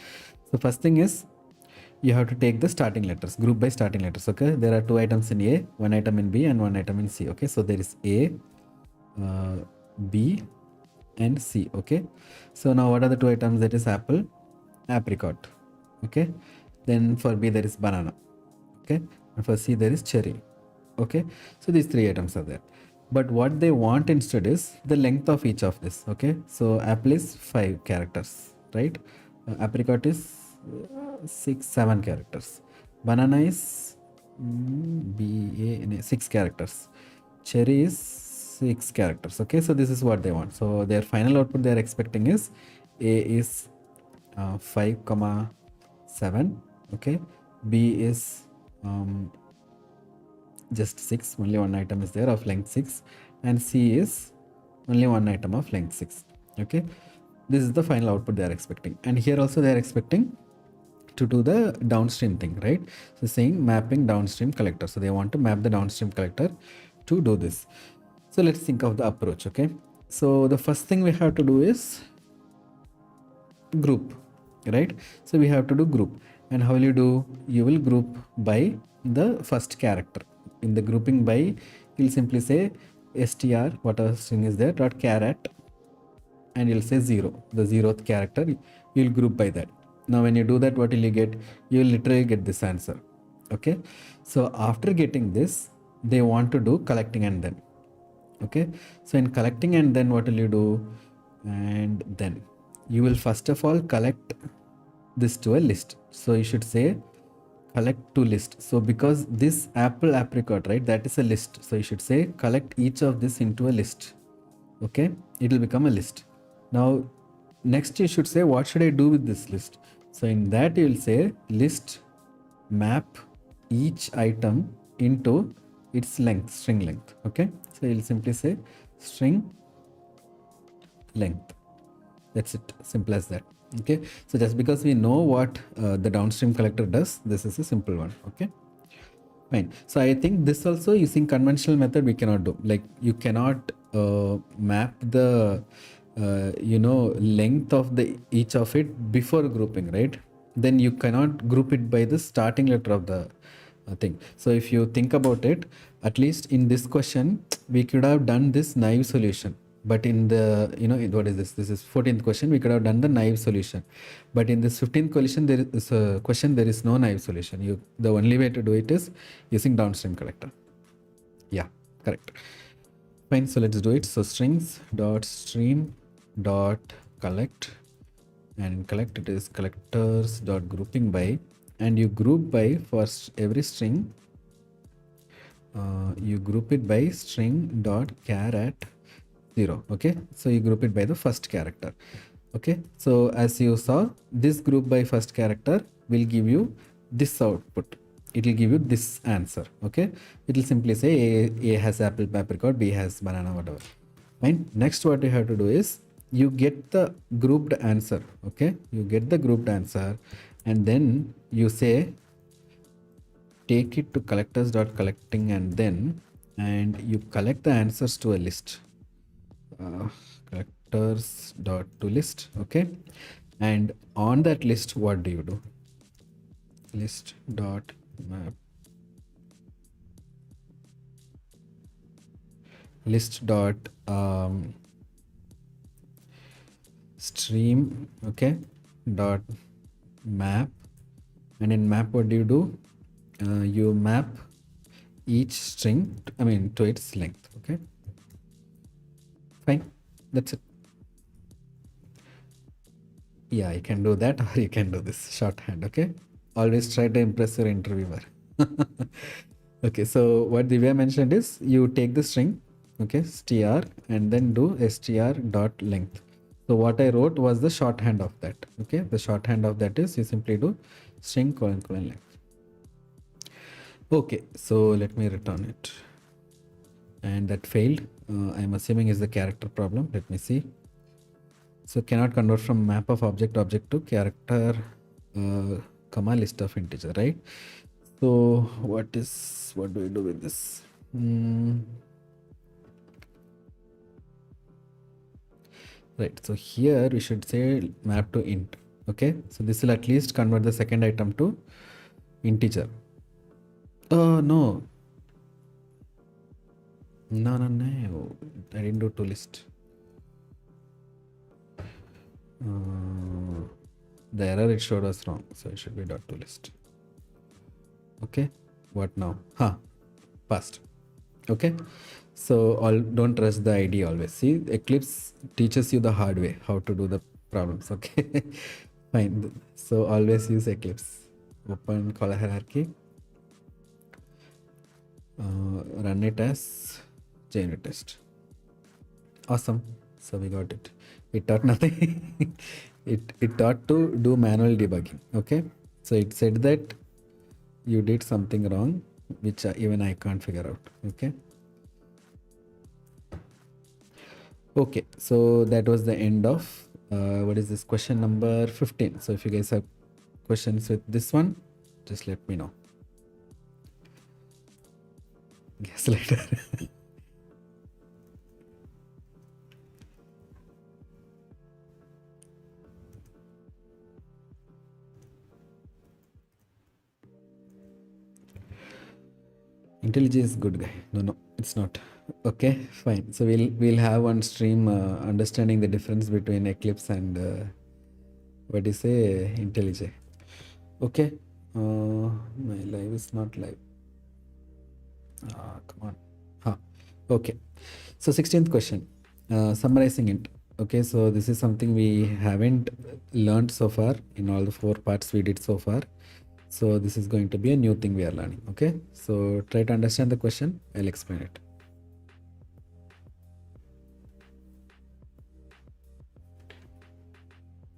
So first thing is, you have to take the starting letters, group by starting letters. Okay, there are 2 items in A, 1 item in B, and 1 item in C. Okay, so there is A, B, and C. Okay, so now what are the 2 items? That is apple, apricot. Okay, then for B there is banana. Okay, and for C there is cherry. Okay, so these 3 items are there, but what they want instead is the length of each of this. Okay, so apple is 5 characters, right? Apricot is 6 7 characters, banana is B A 6 characters, cherry is 6 characters. Okay, so this is what they want. So their final output they are expecting is A is 5 comma 7. Okay, B is just 6, only 1 item is there of length 6, and C is only 1 item of length 6. Okay, this is the final output they are expecting, and here also they are expecting to do the downstream thing, right? So saying mapping downstream collector, so they want to map the downstream collector to do this. So let's think of the approach. Okay, so the first thing we have to do is group, right? So we have to do group, and how will you do? You will group by the first character. In the grouping by, you'll simply say str, whatever string is there, dot caret, and you'll say 0, the 0th character. You'll group by that. Now when you do that, what will you get? You will literally get this answer. Okay, so after getting this, they want to do collecting and then. Okay, so in collecting and then, what will you do? And then you will first of all collect this to a list. So you should say collect to list. So because this apple, apricot, right, that is a list, so you should say collect each of this into a list. Okay, it will become a list. Now next you should say, what should I do with this list? So in that you will say list map each item into its length, string length. Okay, so you'll simply say string length. That's it, simple as that. Okay, so just because we know what the downstream collector does, this is a simple one. Okay, fine. So I think this also using conventional method we cannot do. Like you cannot map the length of the each of it before grouping, right? Then you cannot group it by the starting letter of the thing. So if you think about it, at least in this question we could have done this naive solution, but in the what is this is 14th question, we could have done the naive solution, but in this 15th question there is a question, there is no naive solution. The only way to do it is using downstream collector. Yeah, correct. Fine, so let's do it. So strings dot stream dot collect, and in collect it is collectors dot grouping by, and you group by for every string. You group it by string dot char at 0. Okay, so you group it by the first character. Okay, so as you saw, this group by first character will give you this output. It will give you this answer. Okay, it will simply say A has apple, apricot, B has banana, whatever. Fine. Next, what you have to do is you get the grouped answer. Okay, you get the grouped answer, and then you say take it to collectors.collectingAndThen, and you collect the answers to a list. Collectors.toList. Okay, and on that list, what do you do? List.map list dot stream. Okay, dot map, and in map what do? You map each string to its length. Okay, fine, that's it. Yeah, you can do that, or you can do this shorthand. Okay, always try to impress your interviewer. Okay, so what Divya mentioned is you take the string, okay, str, and then do str dot length. So what I wrote was the shorthand of that. Okay, the shorthand of that is you simply do string colon length. Okay, so let me return it. And that failed. I'm assuming is the character problem. Let me see. So cannot convert from map of object to character comma list of integer, right? So what do we do with this? Right, so here we should say map to int. Okay, so this will at least convert the second item to integer. Oh no, no, I didn't do to list. The error it showed was wrong, so it should be dot to list. Okay, what now? Passed. Okay, so don't trust the ID always. See, Eclipse teaches you the hard way how to do the problems. Okay, fine. So always use Eclipse. Open color hierarchy. Run it as JUnit test. Awesome. So we got it. It taught nothing. it taught to do manual debugging. Okay, so it said that you did something wrong, which even I can't figure out. Okay, so that was the end of what is this, question number 15. So if you guys have questions with this one, just let me know. Guess later. IntelliJ is good guy. No, it's not. Okay, fine. So we'll have one stream understanding the difference between Eclipse and what do you say, IntelliJ. Okay, my live is not live. Come on. Okay, so 16th question, summarizing int. Okay, so this is something we haven't learned so far in all the 4 parts we did so far. So this is going to be a new thing we are learning. Okay, so try to understand the question. I'll explain it.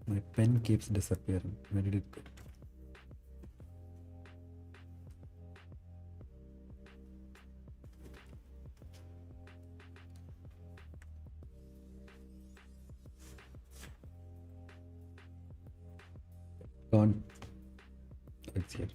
My pen keeps disappearing. Where did it go? Gone. It's here.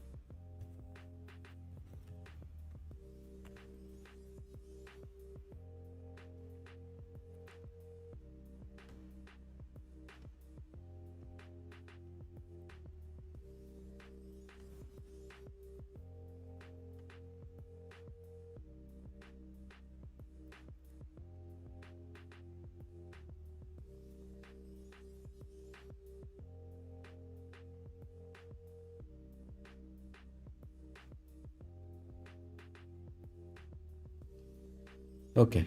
Okay.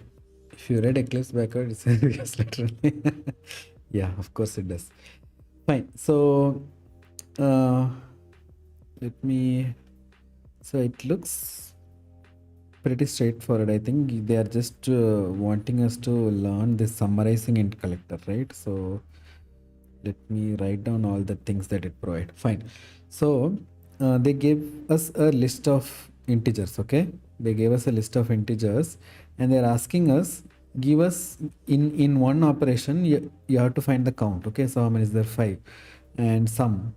If you read Eclipse backward, it's yes, literally. Yeah, of course it does. Fine. So let me. So it looks pretty straightforward. I think they are just wanting us to learn this summarizing int collector, right? So let me write down all the things that it provide. Fine. So they gave us a list of integers. Okay, they gave us a list of integers, and they're asking us, give us in one operation you have to find the count. Okay, so how many is there? 5. And sum,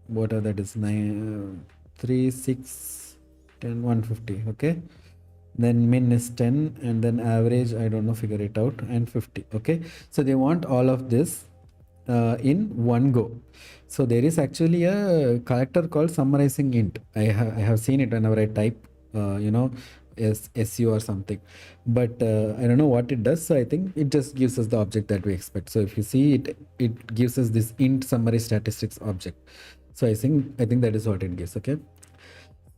what are that is 9 3 6 10 150. Okay, then min is 10, and then average, I don't know, figure it out, and 50. Okay, so they want all of this in one go. So there is actually a character called SummarizingInt. I have seen it whenever I type SU or something, but I don't know what it does. So I think it just gives us the object that we expect. So if you see it, it gives us this int summary statistics object. So I think that is what it gives. Okay,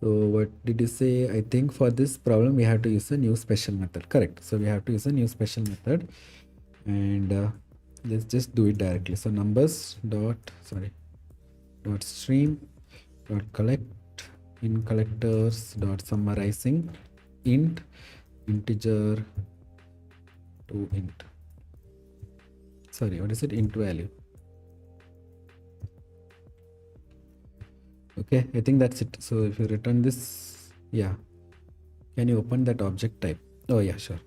so what did you say? I think for this problem we have to use a new special method. Correct. So we have to use a new special method, and let's just do it directly. So numbers dot stream dot collect in collectors dot summarizing int integer to int. Sorry, what is it? Int value. Okay, I think that's it. So if you return this, yeah, can you open that object type? Oh yeah, sure.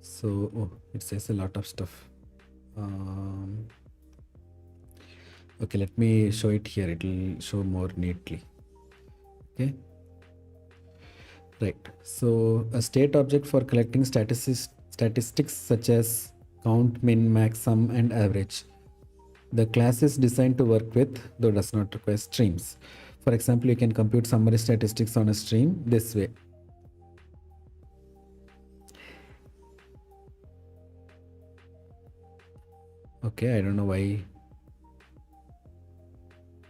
So it says a lot of stuff. Okay, let me show it here. It will show more neatly. Okay, right. So a state object for collecting statistics such as count, min, max, sum, and average. The class is designed to work with, though does not require streams. For example, you can compute summary statistics on a stream this way. Okay, I don't know why.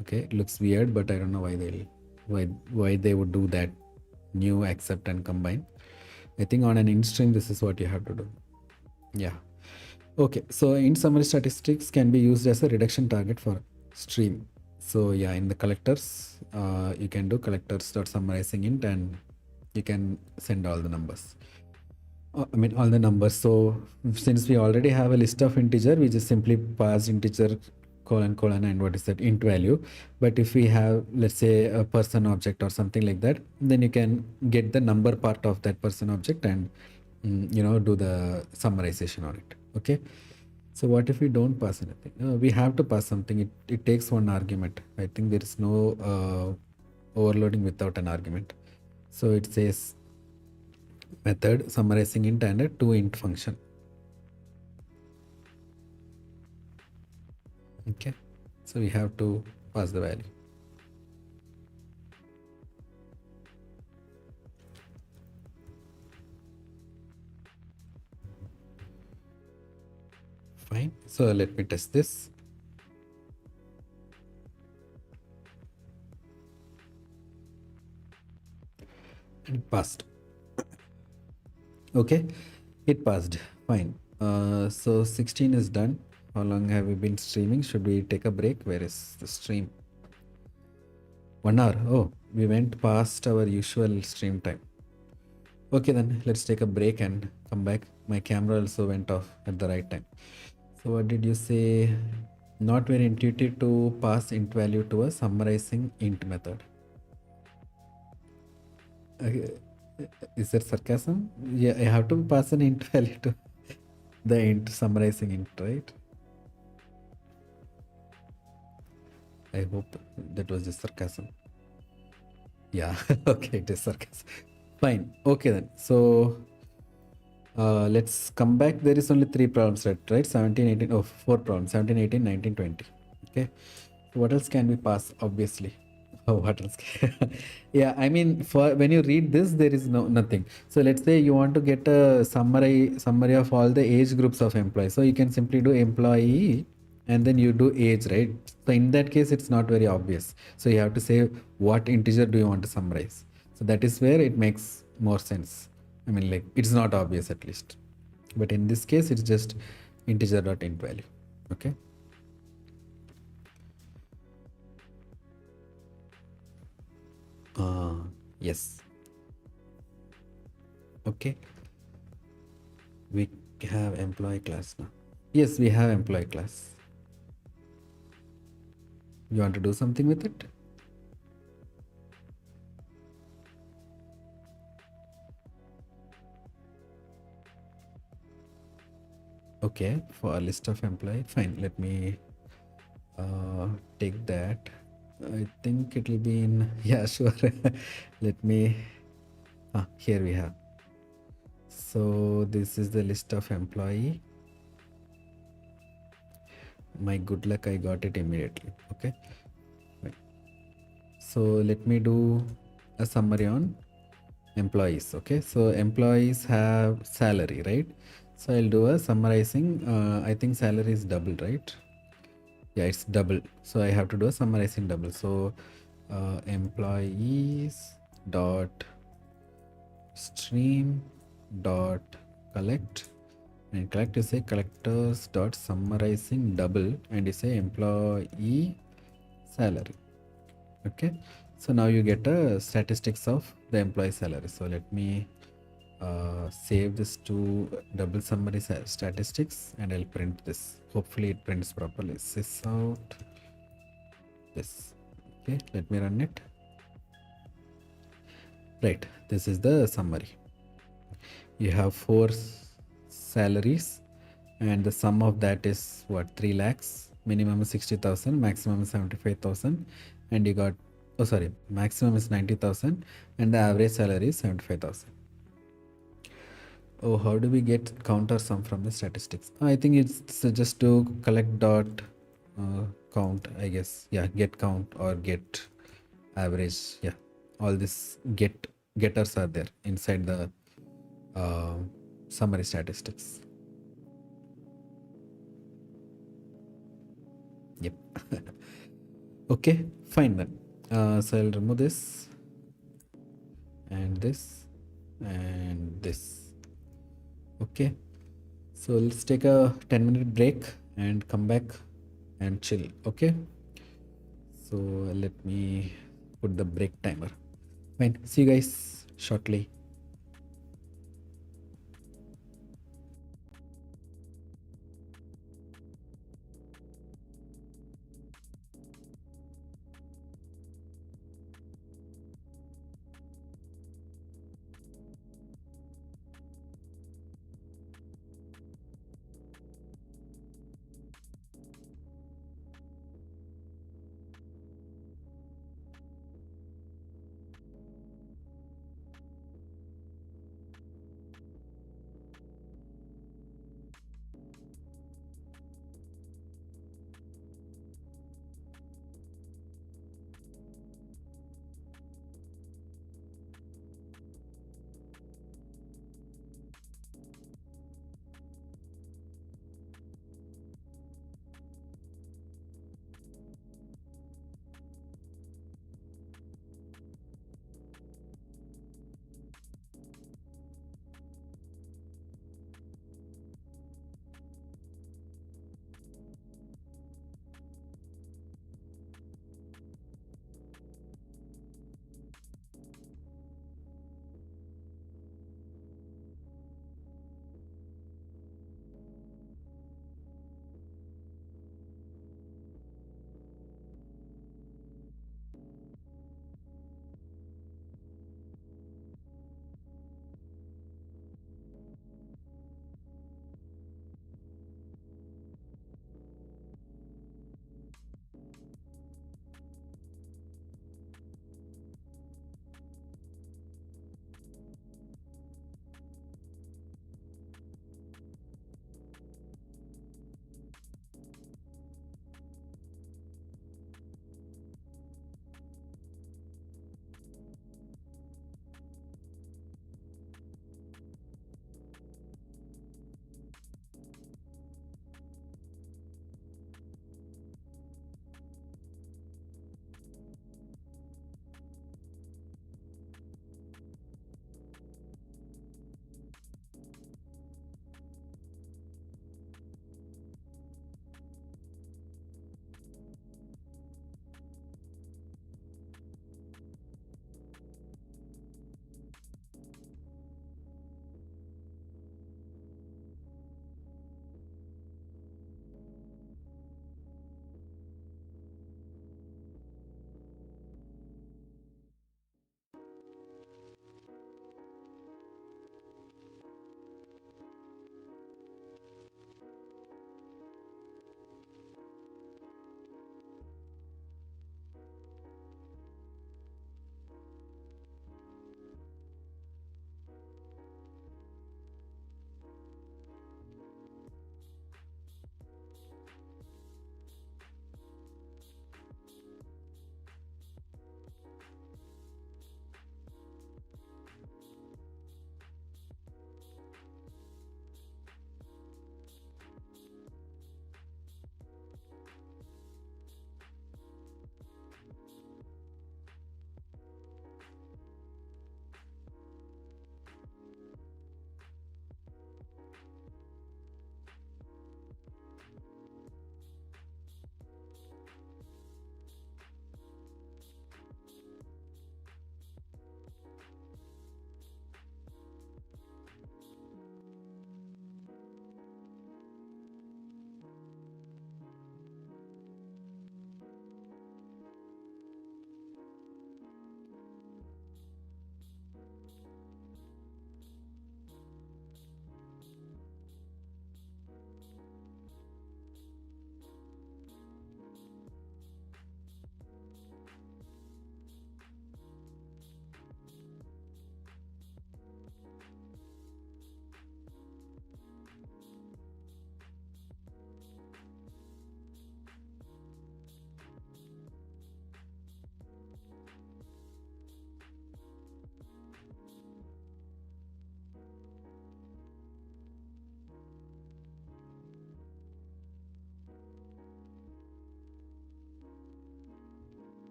Okay, it looks weird, but I don't know why they would do that. New, accept, and combine. I think on an int string, this is what you have to do. Yeah. Okay, so int summary statistics can be used as a reduction target for stream. So yeah, in the collectors, you can do collectors.summarizingInt, and you can send all the numbers. I mean all the numbers. So since we already have a list of integer, we just simply pass integer colon and what is that, int value. But if we have, let's say, a person object or something like that, then you can get the number part of that person object and do the summarization on it. Okay, so what if we don't pass anything? We have to pass something. It takes one argument. I think there is no overloading without an argument. So it says method SummarizingInt and a toInt function. Okay, so we have to pass the value. Fine, so let me test this. And it passed. Okay, it passed. Fine. So 16 is done. How long have we been streaming? Should we take a break? Where is the stream? 1 hour. Oh, we went past our usual stream time. Okay, then let's take a break and come back. My camera also went off at the right time. So what did you say? Not very intuitive to pass int value to a summarizing int method. Is there sarcasm? Yeah, I have to pass an int value to the int summarizing int, right? I hope that was just sarcasm. Yeah, okay, it is sarcasm. Fine, okay then. So let's come back. There is only 3 problems, right? 17, 18, oh, 4 problems, 17, 18, 19, 20. Okay, what else can we pass? Obviously. Oh, what else? Yeah, I mean, for when you read this, there is nothing. So let's say you want to get a summary of all the age groups of employees. So you can simply do employee and then you do age, right? So in that case, it's not very obvious. So you have to say what integer do you want to summarize. So that is where it makes more sense. I mean, like it's not obvious at least. But in this case, it's just integer.int value. Okay. Yes. Okay. We have employee class now. Yes, we have employee class. You want to do something with it? Okay, for a list of employee. Fine, let me take that. I think it will be in, yeah, sure. Let me, here we have. So this is the list of employee. My good luck, I got it immediately. Okay. Right. So let me do a summary on employees. Okay, so employees have salary, right? So I'll do a summarizing. I think salary is double, right? Yeah, it's double. So I have to do a summarizing double. So employees dot stream dot collect, and collect is a collectors dot summarizing double, and is a employee salary. Okay, so now you get a statistics of the employee salary. So let me save this to double summary statistics, and I'll print this. Hopefully it prints properly. Sys out this. Okay, let me run it. Right, this is the summary. You have 4 salaries, and the sum of that is what, 3 lakhs. Minimum is 60,000, maximum is 75,000, and you got, oh sorry, maximum is 90,000, and the average salary is 75,000. Oh, how do we get count or sum from the statistics? I think it's just to collect dot count, I guess. Yeah, get count or get average. Yeah, all this getters are there inside the summary statistics. Yep. Okay, fine then. So I'll remove this and this and this. Okay, so let's take a 10-minute break and come back and chill. Okay, so let me put the break timer. Fine, see you guys shortly.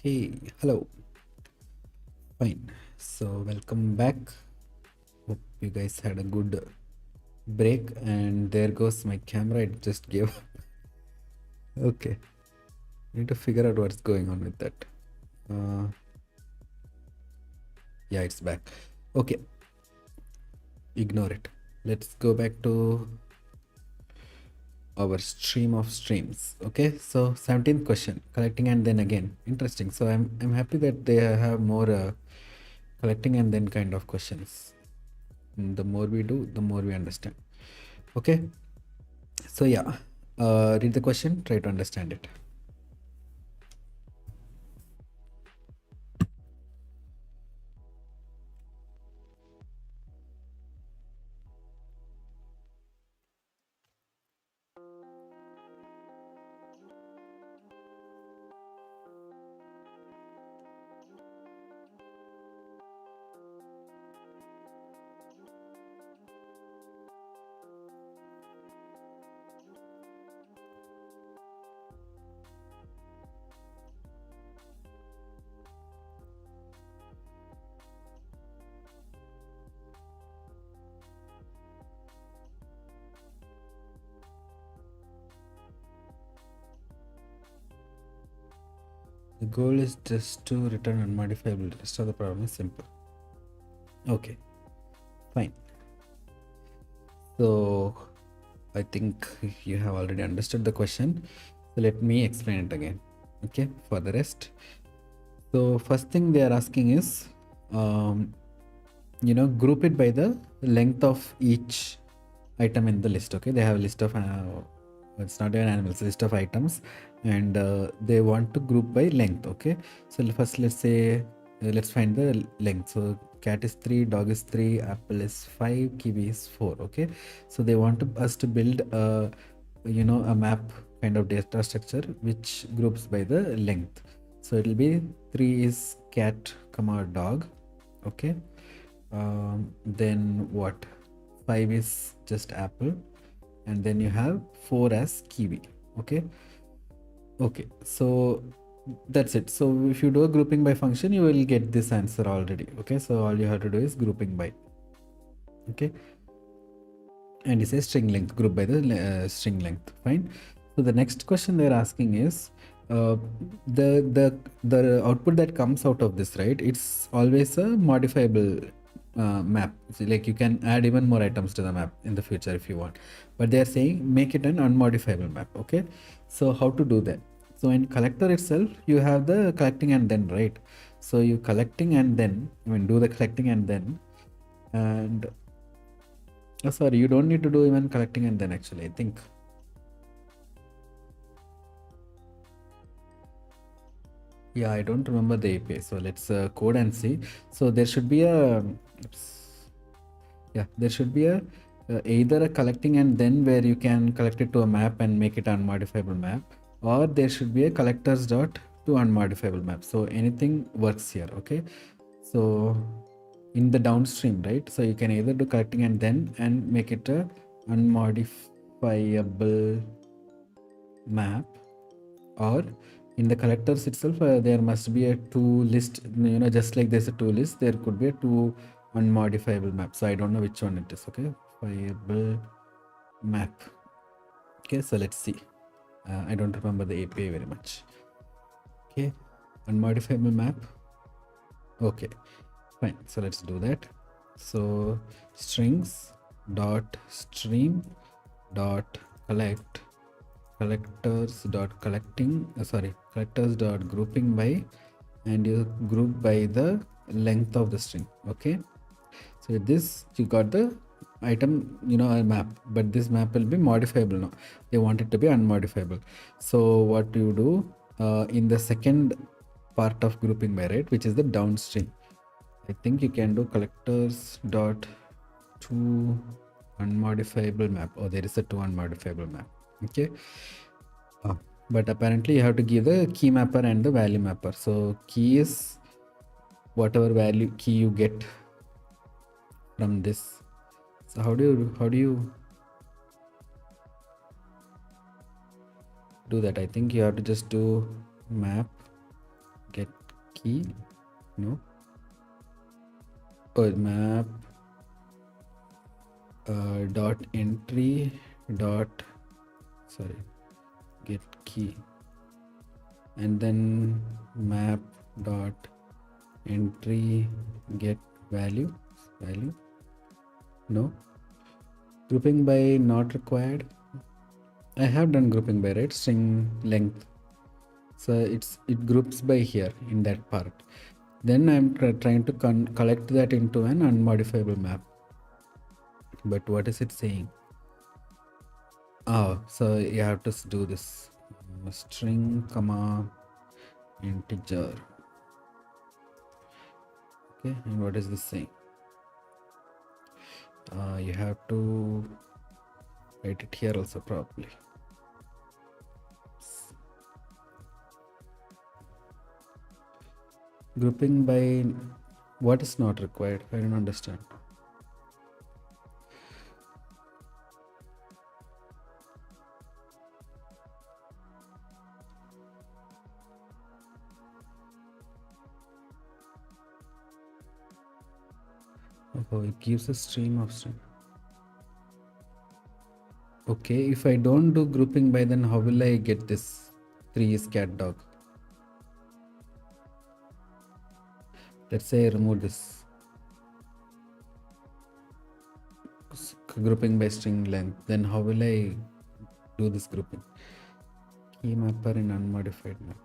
Hey, hello. Fine. So, welcome back. Hope you guys had a good break. And there goes my camera. It just gave up. Okay. Need to figure out what's going on with that. Yeah, it's back. Okay. Ignore it. Let's go back to our stream of streams. Okay. So, 17th question. Collecting and then again. Interesting. So, I'm happy that they have more collecting and then kind of questions. And the more we do, the more we understand. Okay. So yeah, read the question, try to understand it. The goal is just to return unmodifiable. The rest of the problem is simple. Okay, fine. So I think you have already understood the question. So let me explain it again. Okay, for the rest. So first thing they are asking is, group it by the length of each item in the list. Okay, they have a list of it's not an animal, it's a list of items, and they want to group by length. Okay, so first let's say let's find the length. So cat is 3, dog is 3, apple is 5, kiwi is 4. Okay, so they want us to build a map kind of data structure which groups by the length. So it will be 3 is cat comma dog. Okay, then what, 5 is just apple, and then you have 4 as kiwi. Okay, so that's it. So if you do a grouping by function, you will get this answer already. Okay, so all you have to do is grouping by. Okay, and it says string length, group by the string length. Fine. So the next question they're asking is, the output that comes out of this, right, it's always a modifiable map. So like you can add even more items to the map in the future if you want, but they are saying make it an unmodifiable map. Okay, so how to do that? So in collector itself, you have the collecting and then, right? So you collecting and then, do the collecting and then, and sorry, you don't need to do even collecting and then actually, I think. Yeah, I don't remember the API. So let's code and see. So there should be a, there should be a either a collecting and then where you can collect it to a map and make it unmodifiable map, or there should be a collectors dot to unmodifiable map. So anything works here. Okay, so in the downstream, right? So you can either do collecting and then and make it a unmodifiable map, or in the collectors itself there must be a to list, just like there's a to list, there could be a to unmodifiable map. So I don't know which one it is. Okay, modifiable map. Okay, so let's see. I don't remember the API very much. Okay, unmodifiable map. Okay, fine. So let's do that. So strings dot stream dot collect collectors dot collecting collectors dot grouping by, and you group by the length of the string. Okay, so with this you got the item, a map, but this map will be modifiable now. They want it to be unmodifiable. So what do you do in the second part of grouping by, right, which is the downstream? I think you can do collectors dot to unmodifiable map, or there is a to unmodifiable map. Okay, but apparently you have to give the key mapper and the value mapper. So key is whatever value key you get from this. So how do you do that? I think you have to just do map get key, no, oh, map dot entry dot, sorry, get key, and then map dot entry get value, no, grouping by not required. I have done grouping by, right, string length, so it groups by here in that part. Then I'm trying to collect that into an unmodifiable map, but what is it saying? Oh, so you have to do this string comma integer. Okay, and what is this saying? You have to write it here also probably. Grouping by what is not required? I don't understand. Oh, it gives a stream of string. Okay, if I don't do grouping by, then how will I get this 3 is cat dog? Let's say I remove this grouping by string length, then how will I do this grouping? Key mapper in unmodified map.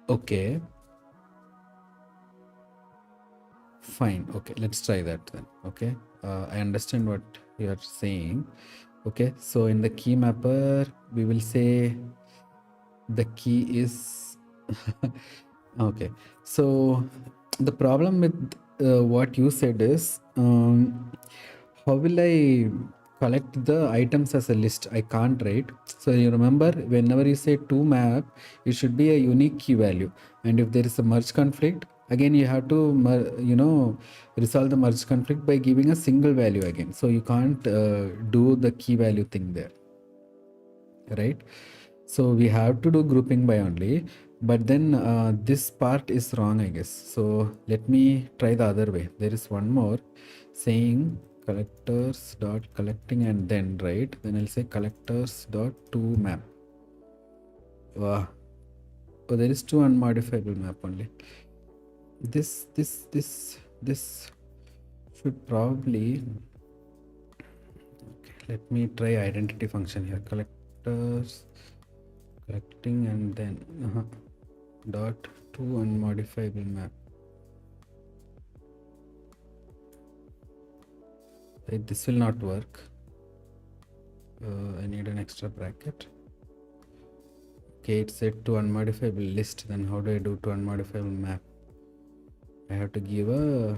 Okay, fine. Okay, let's try that then. Okay, I understand what you are saying. Okay, so in the key mapper we will say the key is okay. So the problem with what you said is how will I collect the items as a list? I can't, right? So you remember, whenever you say to map, it should be a unique key value, and if there is a merge conflict, again you have to resolve the merge conflict by giving a single value again. So you can't do the key value thing there, right? So we have to do grouping by only, but then this part is wrong, I guess. So let me try the other way. There is one more saying collectors dot collecting and then, right? Then I'll say collectors dot to map. Oh, there is two unmodifiable map only. This should probably, okay, let me try identity function here. Collectors collecting and then dot to unmodifiable map. Right, this will not work. I need an extra bracket. Okay, it said to unmodifiable list. Then how do I do to unmodifiable map? I have to give a,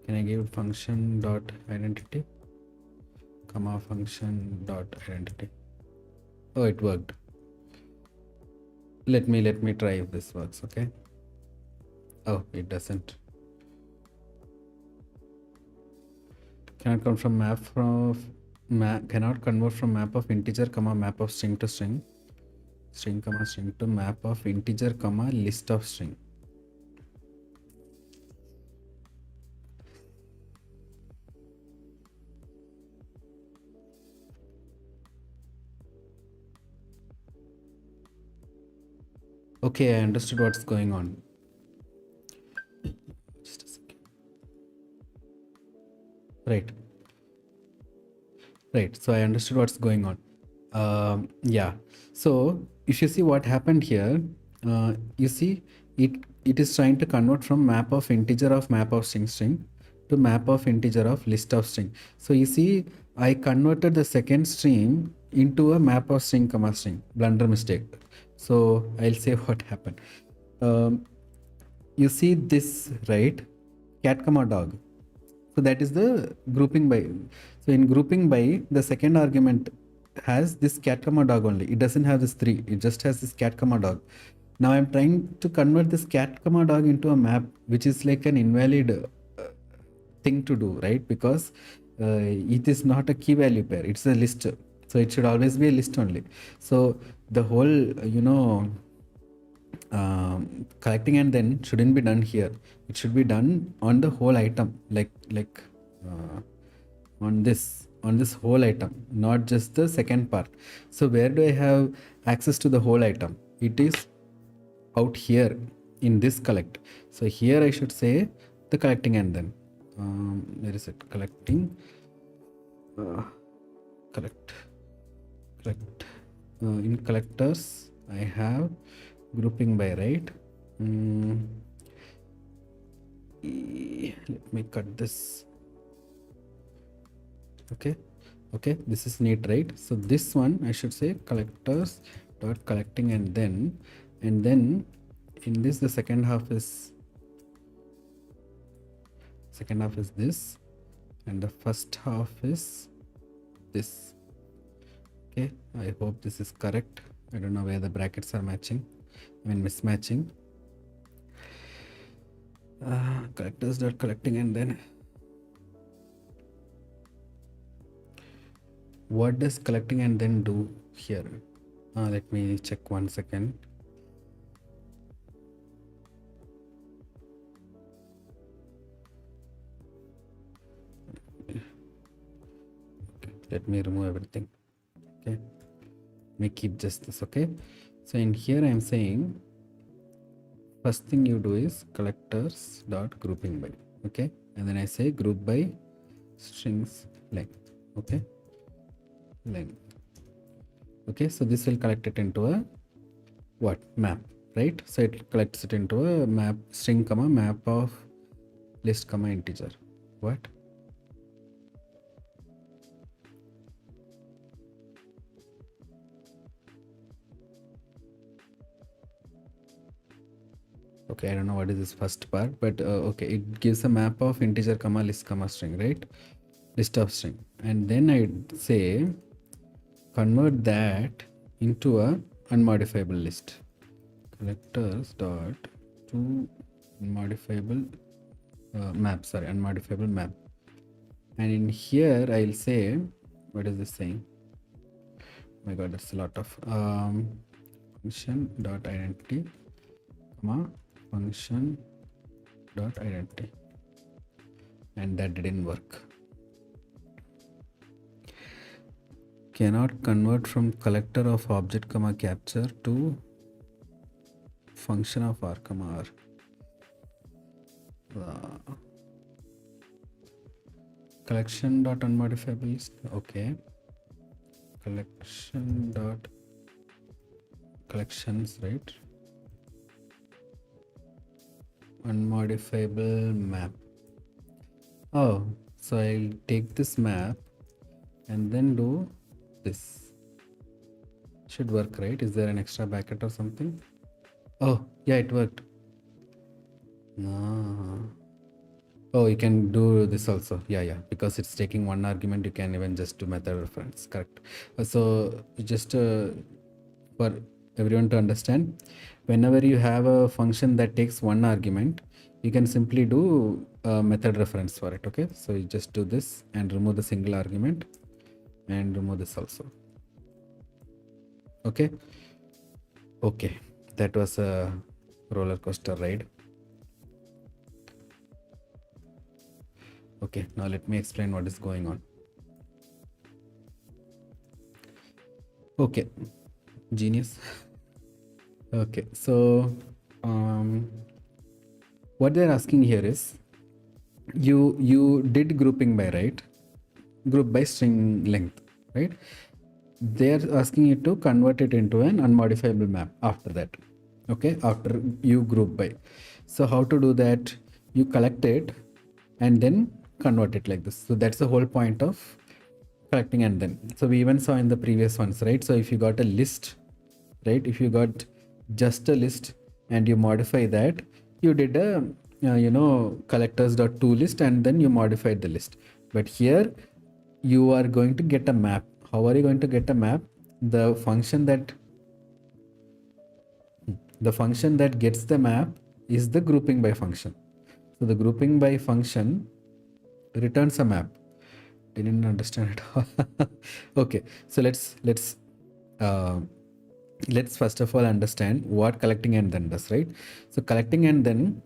can I give function dot identity comma function dot identity? Oh, it worked. Let me try if this works. Okay. Oh, it doesn't. Cannot come from map cannot convert from map of integer comma map of string to string, string comma string to map of integer comma list of string. Okay, I understood what's going on. Just a second. Right, so I understood what's going on. Yeah, so if you see what happened here, you see it is trying to convert from map of integer of map of string to map of integer of list of string. So you see I converted the second string into a map of string comma string, blunder mistake. So I'll say what happened. You see this, right? Cat comma dog. So that is the grouping by. So in grouping by, the second argument has this cat comma dog only. It doesn't have this 3. It just has this cat comma dog. Now I'm trying to convert this cat comma dog into a map, which is like an invalid thing to do, right? Because it is not a key value pair. It's a list. So it should always be a list only. So the whole, collecting and then shouldn't be done here. It should be done on the whole item, like on this whole item, not just the second part. So where do I have access to the whole item? It is out here in this collect. So here I should say the collecting and then where is it? Collecting, collect in collectors I have grouping by, right? Let me cut this. Okay, this is neat, right? So this one I should say collectors dot collecting and then in this the second half is this, and the first half is this. Okay, I hope this is correct. I don't know where the brackets are matching, mismatching. Collectors dot collecting and then what does collecting and then do here? Let me check 1 second. Okay, let me remove everything. Okay, let me keep just this. Okay, so in here I am saying first thing you do is collectors dot grouping by. Okay, and then I say group by strings length. Okay, length. Okay, so this will collect it into a map, right? So it collects it into a map, string comma map of list comma integer. What? Okay, I don't know what is this first part, but okay, it gives a map of integer comma list comma string, right? List of string, and then I'd say convert that into a unmodifiable list. Collectors dot to unmodifiable unmodifiable map, and in here I'll say, what is this saying? Oh my god, that's a lot of function dot identity comma function dot identity, and that didn't work. Cannot convert from collector of object comma capture to function of r comma r. Collection dot unmodifiable list. Okay, collection dot collections, right? Unmodifiable map. Oh, so I'll take this map and then do this. Should work, right? Is there an extra bracket or something? Oh yeah, it worked. Oh, you can do this also. Yeah, because it's taking one argument, you can even just do method reference. Correct. So just for everyone to understand, whenever you have a function that takes one argument, you can simply do a method reference for it. Okay, so you just do this and remove the single argument and remove this also. Okay, that was a roller coaster ride. Okay, now let me explain what is going on. Okay, genius. Okay, so what they're asking here is, you did grouping by, right? Group by string length, right? They're asking you to convert it into an unmodifiable map after that. Okay, after you group by. So how to do that? You collect it and then convert it like this. So that's the whole point of collecting and then. So we even saw in the previous ones, right? So if you got a list, right? If you got just a list and you modify that, you did a collectors.toList and then you modified the list. But here you are going to get a map. How are you going to get a map? The function that gets the map is the grouping by function. So the grouping by function returns a map. Didn't understand it all. Okay, so uh, let's first of all understand what collecting and then does, right? So collecting and then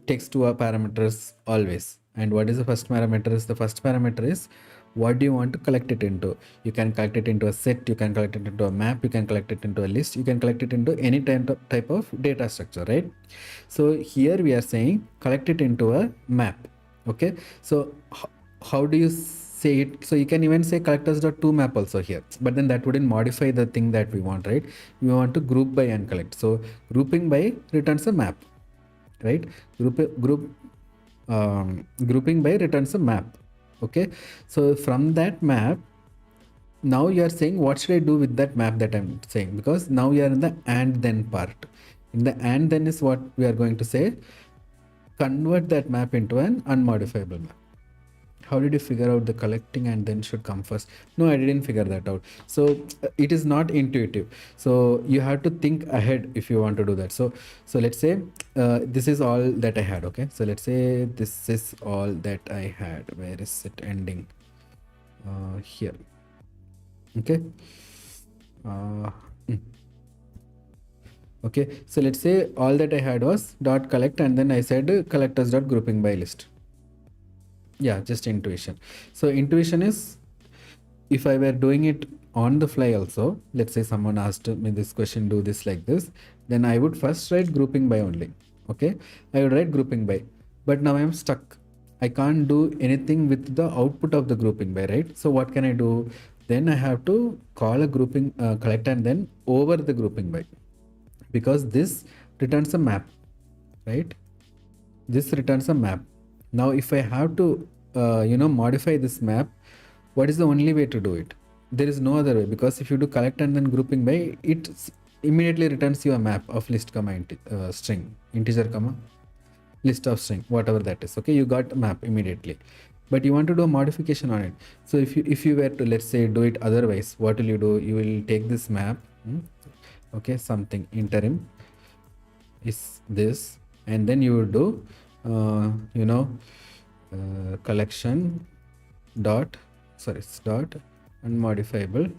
takes two parameters always. And what is the first parameter? Is the first parameter is what do you want to collect it into? You can collect it into a set, you can collect it into a map, you can collect it into a list, you can collect it into any type of data structure, right? So here we are saying collect it into a map. Okay, so how do you say it? So you can even say collectors.toMap also here, but then that wouldn't modify the thing that we want, right? We want to group by and collect. So grouping by returns a map, right? Grouping by returns a map. Okay, so from that map, now you are saying what should I do with that map that I'm saying, because now we are in the and then part. In the and then is what we are going to say, convert that map into an unmodifiable map. How did you figure out the collecting and then should come first? No, I didn't figure that out. So it is not intuitive. So you have to think ahead if you want to do that. So let's say this is all that I had. Okay, so let's say this is all that I had. Where is it ending? Here. Okay. Okay, so let's say all that I had was dot collect, and then I said collectors dot grouping by list. Yeah, just intuition. So intuition is, if I were doing it on the fly also, let's say someone asked me this question, do this like this, then I would first write grouping by only. Okay, I would write grouping by, but now I'm stuck. I can't do anything with the output of the grouping by, right? So what can I do? Then I have to call a grouping collect and then over the grouping by, because this returns a map, right? This returns a map. Now if I have to modify this map, what is the only way to do it? There is no other way, because if you do collect and then grouping by, it immediately returns you a map of list comma string, integer comma list of string, whatever that is. Okay, you got a map immediately, but you want to do a modification on it. So if you were to, let's say, do it otherwise, what will you do? You will take this map, okay, something interim is this, and then you would do collection dot unmodifiable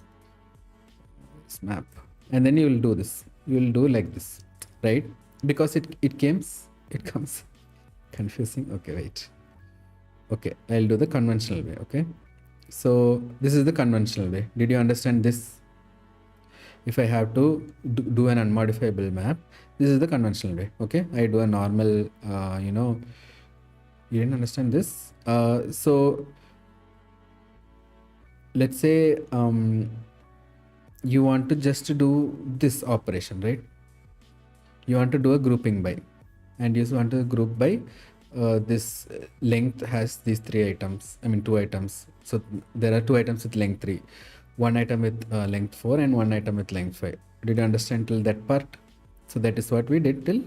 map, and then you will do this. You will do like this, right? Because it comes confusing. Okay, wait. Okay, I'll do the conventional way. Okay, so this is the conventional way. Did you understand this? If I have to do an unmodifiable map, this is the conventional way. Okay, I do a normal you didn't understand this. So let's say you want to just do this operation, right? You want to do a grouping by, and you want to group by this length has these 2 items. So there are 2 items with length 3, 1 item with length 4, and 1 item with length 5. Did you understand till that part? So that is what we did till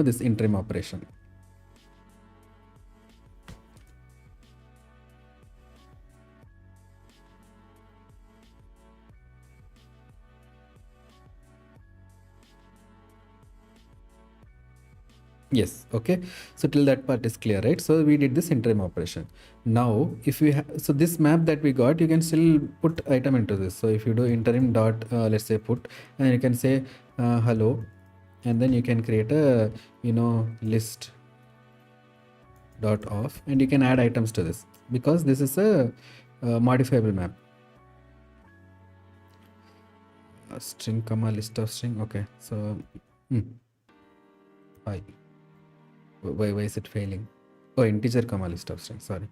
this interim operation. Yes, okay. So till that part is clear, right? So we did this interim operation. Now, if we so this map that we got, you can still put item into this. So if you do interim dot, let's say put, and you can say hello, and then you can create a list dot off, and you can add items to this, because this is a modifiable map. String comma list of string. Okay, so hi. Why is it failing? Oh, integer comma list of string. Sorry,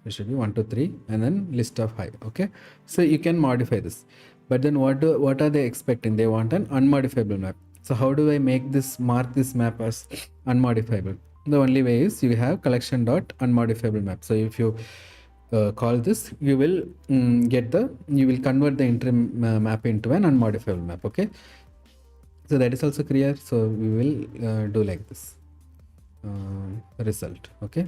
it should be 1 2 3 and then list of high. Okay, so you can modify this, but then what are they expecting? They want an unmodifiable map. So how do I mark this map as unmodifiable? The only way is you have collection dot unmodifiable map. So if you call this, you will convert the interim map into an unmodifiable map. Okay, so that is also clear. So we will do like this. Result. Okay,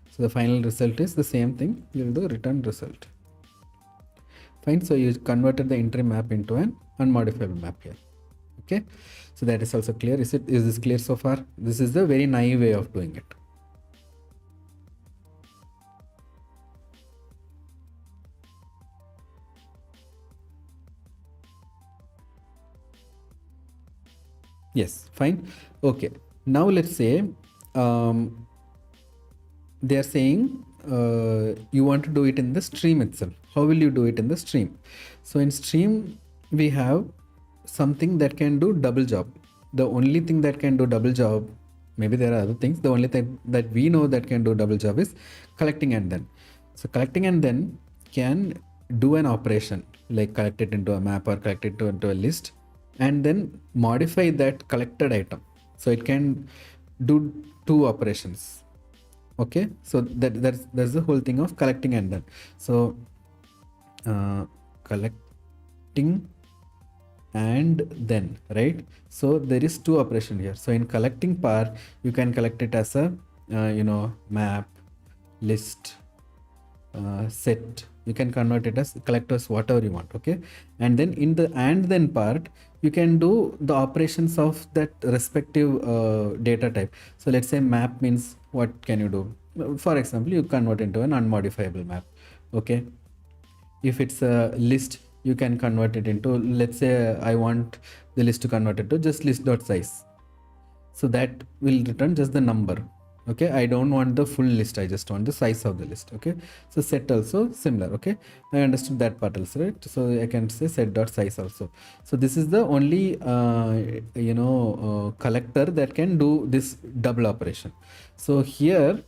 so the final result is the same thing. You'll do return result. Fine. So you converted the interim map into an unmodifiable map here. Okay, so that is also clear. Is this clear so far? This is the very naive way of doing it. Yes, fine. Okay. Now let's say they are saying you want to do it in the stream itself. How will you do it in the stream? So in stream, we have something that can do double job. The only thing that can do double job, maybe there are other things. The only thing that we know that can do double job is collecting and then. So collecting and then can do an operation like collect it into a map or collect it into a list and then modify that collected item. So it can do two operations. Okay, so that's the whole thing of collecting and then. So collecting and then, right? So there is two operation here. So in collecting part, you can collect it as a map, list, set. You can convert it as collectors, whatever you want. Okay, and then in the and then part, you can do the operations of that respective data type. So let's say map means what can you do? For example, you convert into an unmodifiable map. Okay, if it's a list, you can convert it into, let's say I want the list to convert it to just list.size. So that will return just the number. Okay, I don't want the full list, I just want the size of the list. Okay, so set also similar. Okay, I understood that part also, right? So I can say set.size also. So this is the only collector that can do this double operation. So here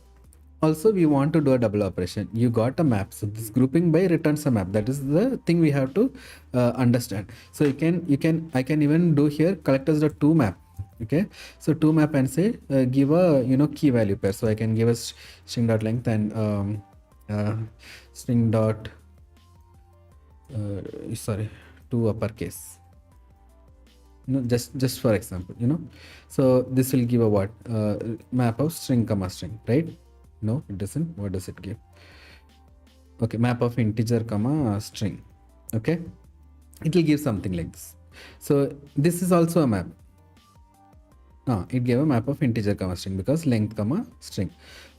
also we want to do a double operation. You got a map, so this grouping by returns a map. That is the thing we have to understand. So I can even do here collectors.to map. Okay, so to map and say give a key value pair. So I can give a string dot length and string dot sorry, to uppercase. Just for example, so this will give a what map of string comma string, right? No, it doesn't. What does it give? Okay, map of integer comma string. Okay, it will give something like this. So this is also a map. No, it gave a map of integer comma string because length comma string.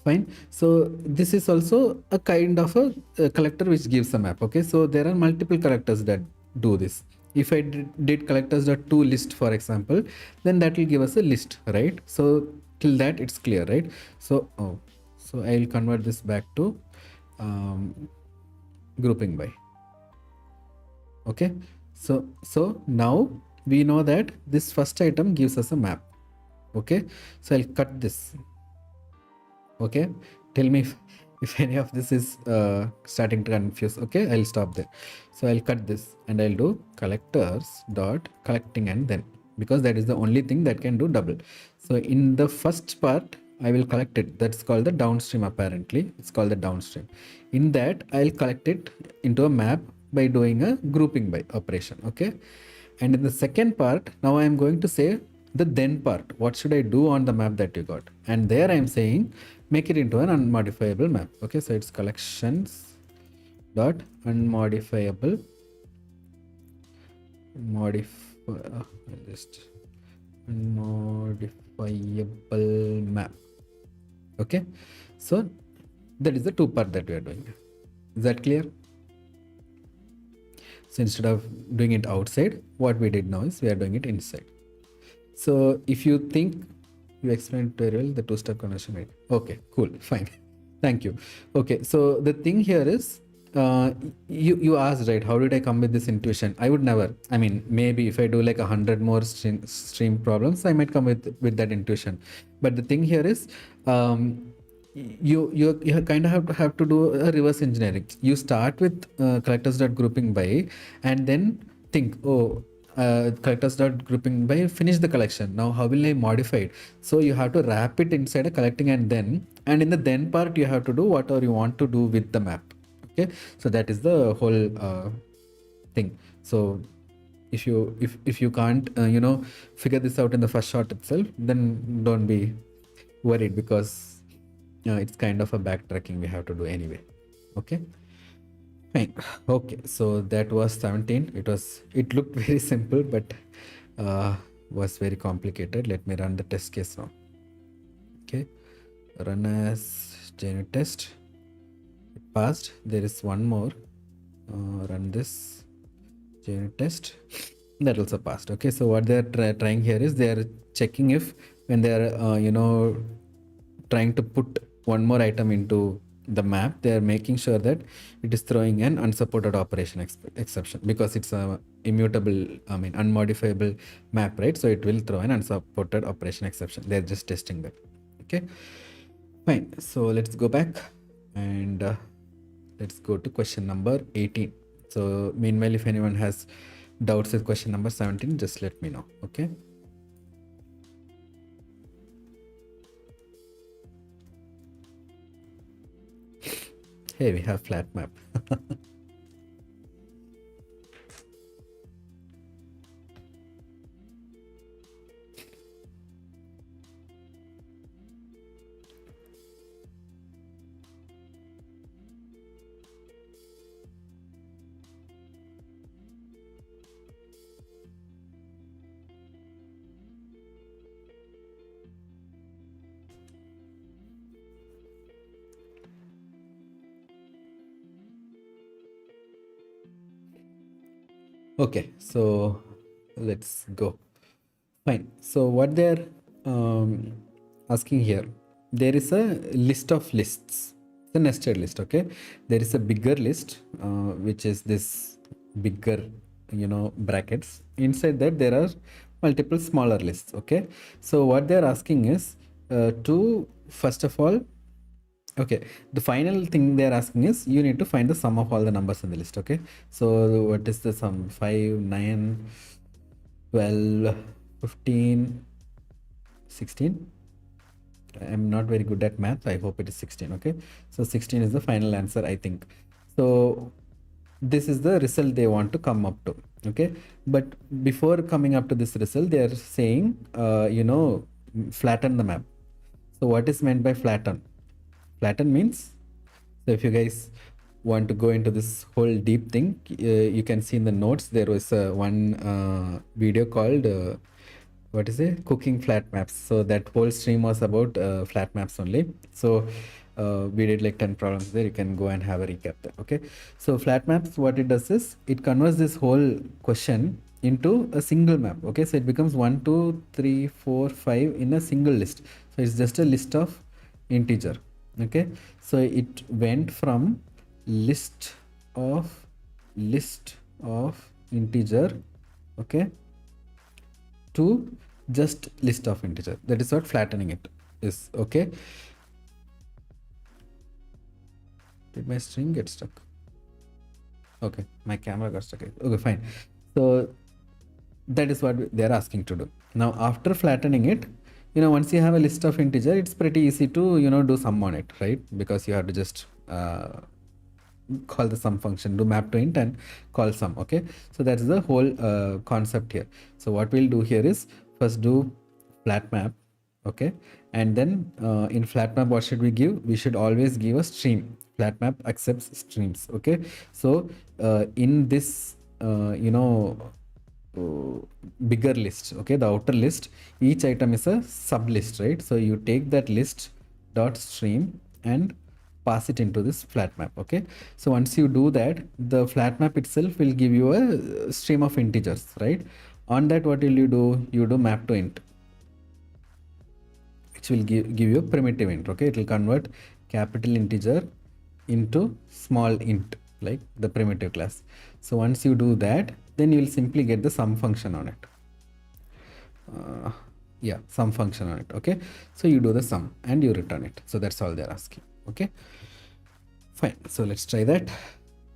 Fine. So this is also a kind of a collector which gives a map. Okay, so there are multiple collectors that do this. If I did collectors.to list, for example, then that will give us a list, right? So till that it's clear, right? So so I'll convert this back to grouping by. Okay, so now we know that this first item gives us a map. Okay, so I'll cut this. Okay, tell me if any of this is starting to confuse. Okay, I'll stop there. So I'll cut this and I'll do collectors dot collecting and then, because that is the only thing that can do double. So in the first part I will collect it. That's called the downstream. Apparently it's called the downstream. In that I'll collect it into a map by doing a grouping by operation. Okay, and in the second part, now I am going to say the then part. What should I do on the map that you got? And there I am saying make it into an unmodifiable map. Okay, so it's collections dot unmodifiable just unmodifiable map. Okay, so that is the two part that we are doing. Is that clear? So instead of doing it outside, what we did now is we are doing it inside. So if you think you explained very well the two-step conversion, right? Okay, cool, fine. Thank you. Okay, so the thing here is you asked, right, how did I come with this intuition? I would never. I mean, maybe if I do like 100 more stream problems, I might come with that intuition. But the thing here is you kind of have to do a reverse engineering. You start with collectors.grouping by and then think, oh, collectors.grouping by finish the collection. Now how will I modify it? So you have to wrap it inside a collecting and then, and in the then part you have to do whatever you want to do with the map. Okay, so that is the whole thing. So if you can't figure this out in the first shot itself, then don't be worried, because it's kind of a backtracking we have to do anyway. Okay, fine. Okay, so that was 17. It looked very simple, but was very complicated. Let me run the test case now. Okay, run as JUnit test. It passed. There is one more. Run this JUnit test. that also passed. Okay, so what they're trying here is they're checking if when they're trying to put one more item into the map, they're making sure that it is throwing an unsupported operation exception, because it's a immutable, I mean unmodifiable map, right? So it will throw an unsupported operation exception. They're just testing that. Okay, fine. So let's go back and let's go to question number 18. So meanwhile, if anyone has doubts with question number 17, just let me know. Okay. Hey, we have flat map. Okay, so let's go. Fine. So what they're asking here, there is a list of lists. It's a nested list. Okay, there is a bigger list, which is this bigger, brackets. Inside that there are multiple smaller lists. Okay, so what they're asking is to first of all, okay, the final thing they're asking is you need to find the sum of all the numbers in the list. Okay, so what is the sum? 5, 9, 12, 15, 16. I'm not very good at math. I hope it is 16. Okay, so 16 is the final answer, I think. So this is the result they want to come up to. Okay, but before coming up to this result, they are saying flatten the map. So what is meant by flatten? Flatten means, so if you guys want to go into this whole deep thing, you can see in the notes there was one video called what is it, cooking flat maps. So that whole stream was about flat maps only. So we did like 10 problems there. You can go and have a recap there. Okay, so flat maps, what it does is it converts this whole question into a single map. Okay, so it becomes 1, 2, 3, 4, 5 in a single list. So it's just a list of integer. Okay, so it went from list of integer, okay, to just list of integer. That is what flattening it is. Okay, did my string get stuck? Okay, my camera got stuck. Okay, fine. So that is what they're asking to do. Now after flattening it, once you have a list of integer, it's pretty easy to do sum on it, right? Because you have to just call the sum function, do map to int and call sum. Okay, so that's the whole concept here. So what we'll do here is first do flat map. Okay, and then in flat map, what should we give? We should always give a stream. Flat map accepts streams. Okay, so in this bigger list, okay, the outer list, each item is a sub list, right? So you take that list dot stream and pass it into this flat map. Okay, so once you do that, the flat map itself will give you a stream of integers, right? On that, what will you do? You do map to int, which will give you a primitive int. Okay, it will convert capital integer into small int, like the primitive class. So once you do that, then you will simply get the sum function on it. Yeah, sum function on it. Okay, so you do the sum and you return it. So that's all they're asking. Okay, fine. So let's try that.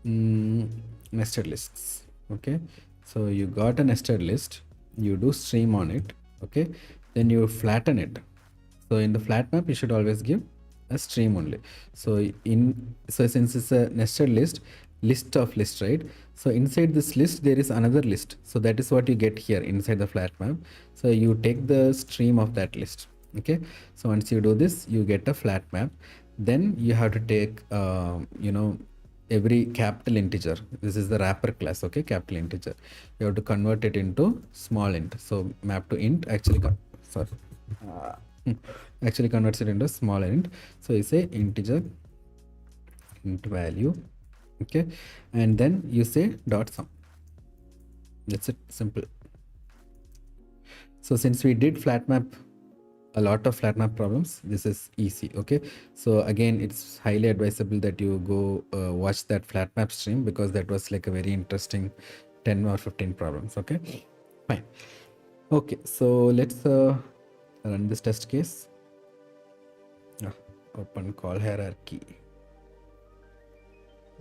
Nested lists. Okay, so you got a nested list, you do stream on it. Okay, then you flatten it. So in the flat map, you should always give a stream only. So since it's a nested list of list, right? So inside this list there is another list. So that is what you get here inside the flat map. So you take the stream of that list. Okay, so once you do this, you get a flat map. Then you have to take every capital integer. This is the wrapper class. Okay, capital integer, you have to convert it into small int. So map to int actually actually converts it into small int. So you say integer int value. Okay, and then you say dot sum. That's it, simple. So since we did flat map, a lot of flat map problems, this is easy. Okay, so again, it's highly advisable that you go watch that flat map stream, because that was like a very interesting 10 or 15 problems. Okay, fine. Okay, so let's run this test case. Open call hierarchy.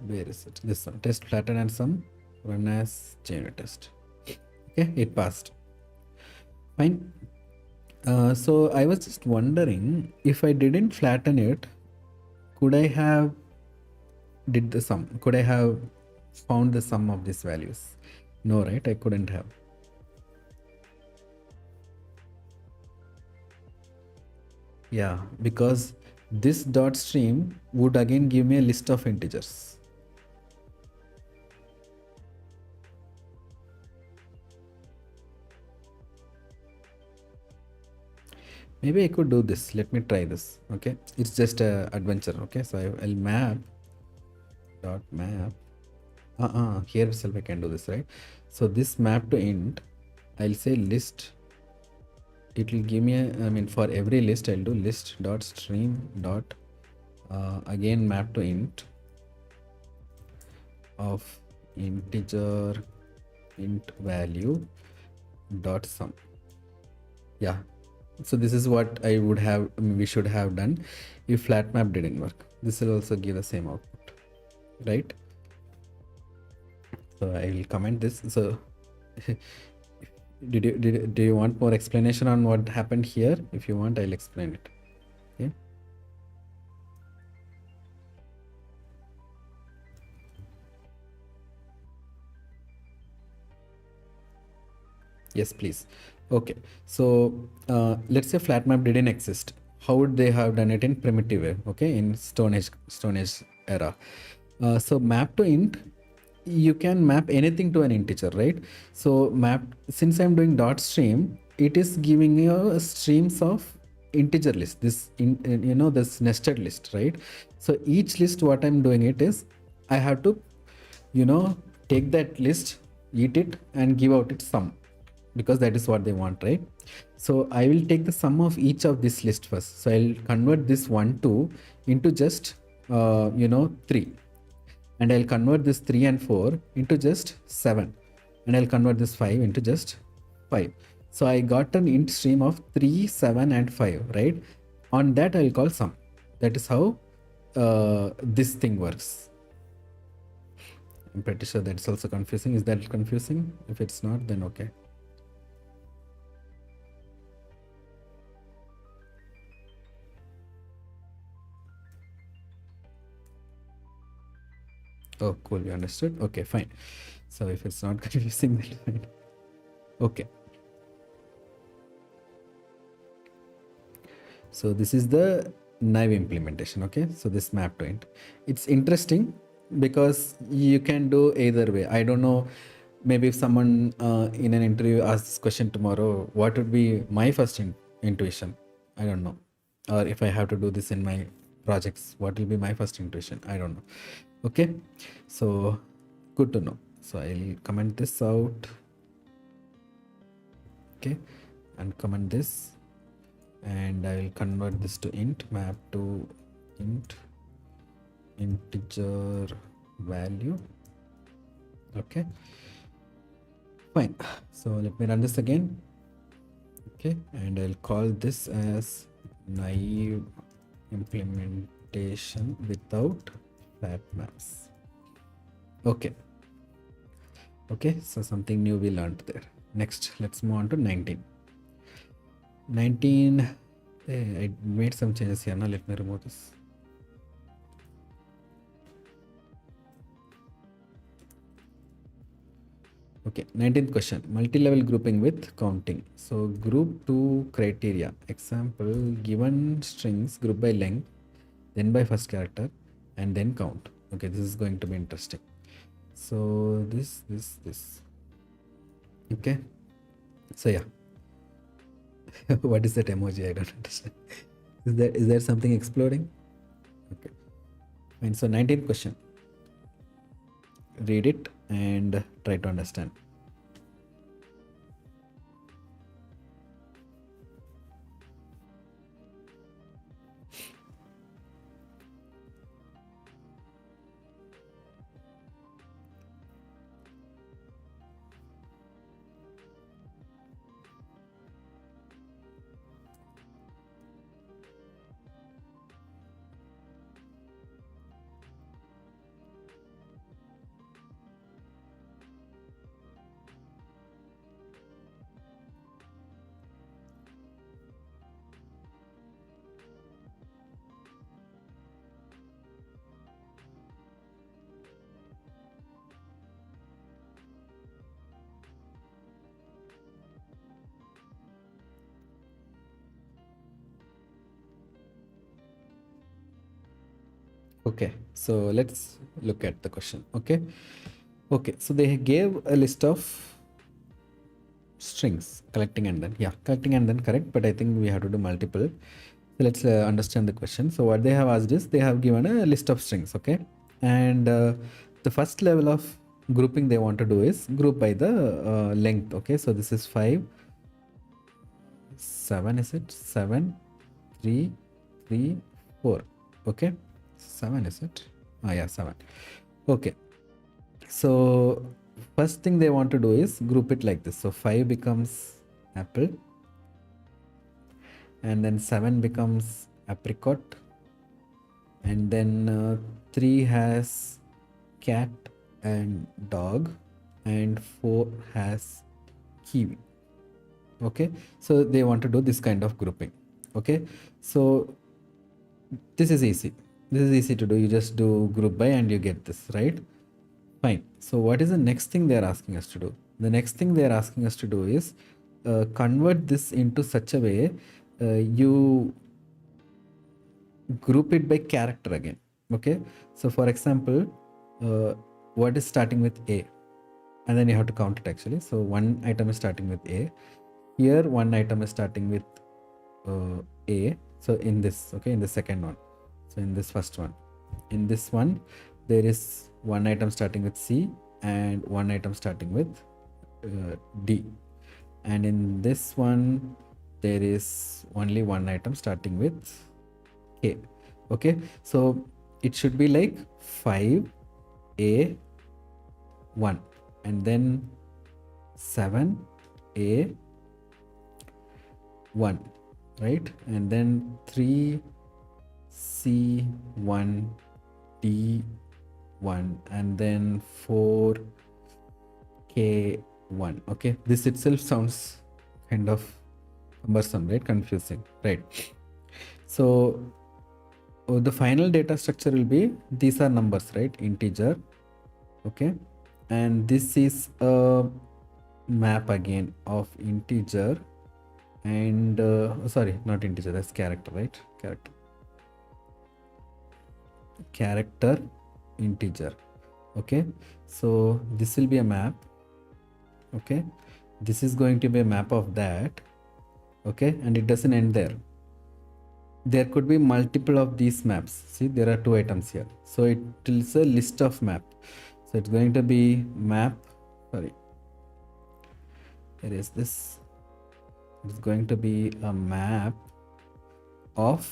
Where is it? This one. Test flatten and sum, run as JUnit test. Okay, it passed. Fine. So I was just wondering, if I didn't flatten it, could I have did the sum? Could I have found the sum of these values? No, right? I couldn't have. Yeah, because this dot stream would again give me a list of integers. Maybe I could do this. Let me try this. Okay, it's just a adventure. Okay, so I'll map dot map. Here itself I can do this, right? So this map to int, I'll say list. It will give me a, I mean, for every list I'll do list dot stream dot again map to int of integer int value dot sum. Yeah, so this is what I would have, I mean, we should have done if flat map didn't work. This will also give the same output, right? So I will comment this. So do you want more explanation on what happened here? If you want, I'll explain it. Okay. Yes, please. Okay, so let's say flat map didn't exist. How would they have done it in primitive way? Okay, in Stone Age era. So map to int, you can map anything to an integer, right? So map, since I'm doing dot stream, it is giving you streams of integer list. This this nested list, right? So each list, what I'm doing it is, I have to take that list, eat it, and give out its sum, because that is what they want, right? So I will take the sum of each of this list first. So I'll convert this 1 2 into just 3, and I'll convert this 3 and 4 into just 7, and I'll convert this 5 into just 5. So I got an int stream of 3 7 and 5, right? On that I'll call sum. That is how this thing works. I'm pretty sure that's also confusing. Is that confusing? If it's not, then okay. Oh, cool. You understood? Okay, fine. So if it's not confusing, then fine. Okay. So this is the naive implementation. Okay. So this map to int. It's interesting because you can do either way. I don't know. Maybe if someone in an interview asks this question tomorrow, what would be my first intuition? I don't know. Or if I have to do this in my projects, what will be my first intuition? I don't know. Okay, so good to know. So I'll comment this out. Okay, and comment this, and I will convert this to int, map to int integer value. Okay, fine. So let me run this again. Okay, and I'll call this as naive implementation without flat maps. Okay. Okay, so something new we learned there. Next, let's move on to 19. 19, I made some changes here. Now let me remove this. Okay, 19th question, multi-level grouping with counting. So group to criteria. Example, given strings group by length, then by first character, and then count. Okay, this is going to be interesting. So this. Okay, so yeah. What is that emoji? I don't understand. Is there something exploding? Okay, and so 19th question. Read it and try to understand. Okay, so let's look at the question. Okay, so they gave a list of strings, collecting and then. Yeah, collecting and then correct, but I think we have to do multiple. So let's understand the question. So what they have asked is they have given a list of strings, okay? And the first level of grouping they want to do is group by the length, okay? So this is 5, 7, is it? 7, 3, 3, 4, okay? 7, is it? Ah, yeah, 7. Okay, so first thing they want to do is group it like this. So 5 becomes apple, and then 7 becomes apricot, and then 3 has cat and dog, and 4 has kiwi. Okay, so they want to do this kind of grouping. Okay, so this is easy. This is easy to do. You just do group by and you get this, right? Fine. So what is the next thing they are asking us to do? The next thing they are asking us to do is convert this into such a way you group it by character again. Okay, so for example, what is starting with A, and then you have to count it actually. So one item is starting with A, here one item is starting with A. So in this, okay, in the second one, so in this first one, in this one there is one item starting with C and one item starting with D, and in this one there is only one item starting with K. Okay, so it should be like 5A1 and then 7A1, right? And then 3C1D1 and then 4K1. Okay, this itself sounds kind of cumbersome, right? Confusing, right? So the final data structure will be, these are numbers, right? Integer, okay, and this is a map again of integer and sorry, not integer, that's character, right? Character integer. Okay, so this will be a map. Okay, this is going to be a map of that. Okay, and it doesn't end there. There could be multiple of these maps. See, there are 2 items here, so it is a list of map. So it's going to be map, sorry, here is this. It's going to be a map of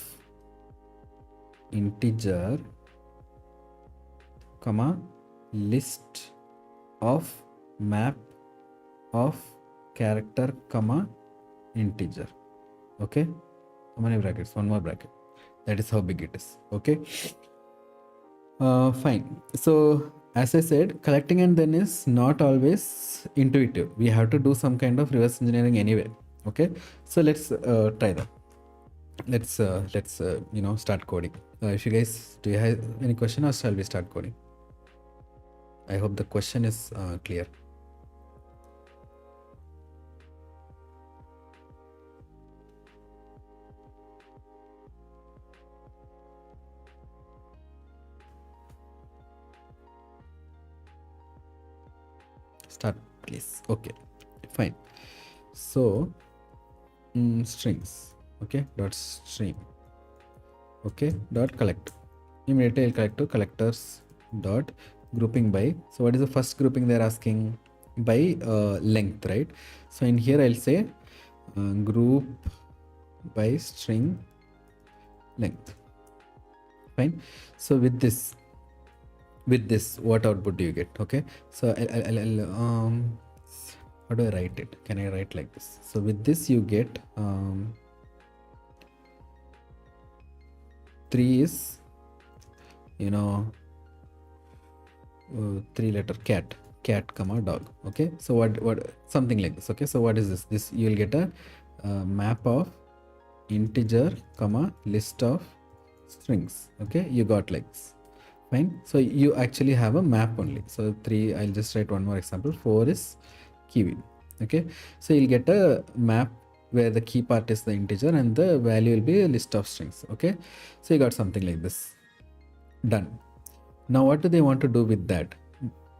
integer comma list of map of character comma integer. Okay, how many brackets? One more bracket. That is how big it is. Okay, fine. So as I said, collecting and then is not always intuitive. We have to do some kind of reverse engineering anyway. Okay, so let's try that. Let's start coding. If you guys, do you have any question or shall we start coding? I hope the question is clear. Start please. Okay, fine. So strings, okay, dot stream, okay, dot collect. Immediately I'll collect to collectors dot grouping by. So what is the first grouping they're asking? By length, right? So in here I'll say group by string length. Fine. So with this what output do you get? Okay, so I'll how do I write it? Can I write like this? So with this you get 3 is 3-letter cat comma dog. Okay, so what something like this. Okay, so what is this you will get a map of integer comma list of strings. Okay, you got like this. Fine, so you actually have a map only. So 3, I'll just write one more example. 4 is kiwi. Okay, so you'll get a map where the key part is the integer and the value will be a list of strings. Okay, so you got something like this. Done. Now what do they want to do with that?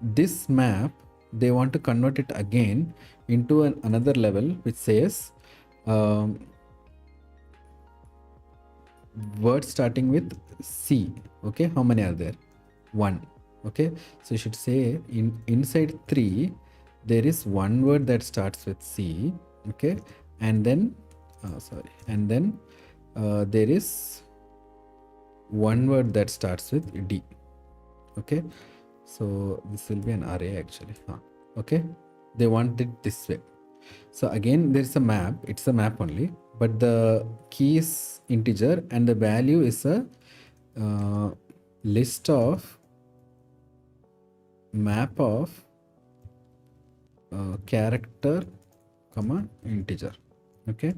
This map, they want to convert it again into another level which says um, words starting with C. Okay, how many are there? 1. Okay, so you should say inside 3 there is one word that starts with C. Okay, and then and then there is one word that starts with D. Okay, so this will be an array actually. Okay, they want it this way. So again, there's a map. It's a map only, but the key is integer and the value is a list of map of character comma integer. Okay,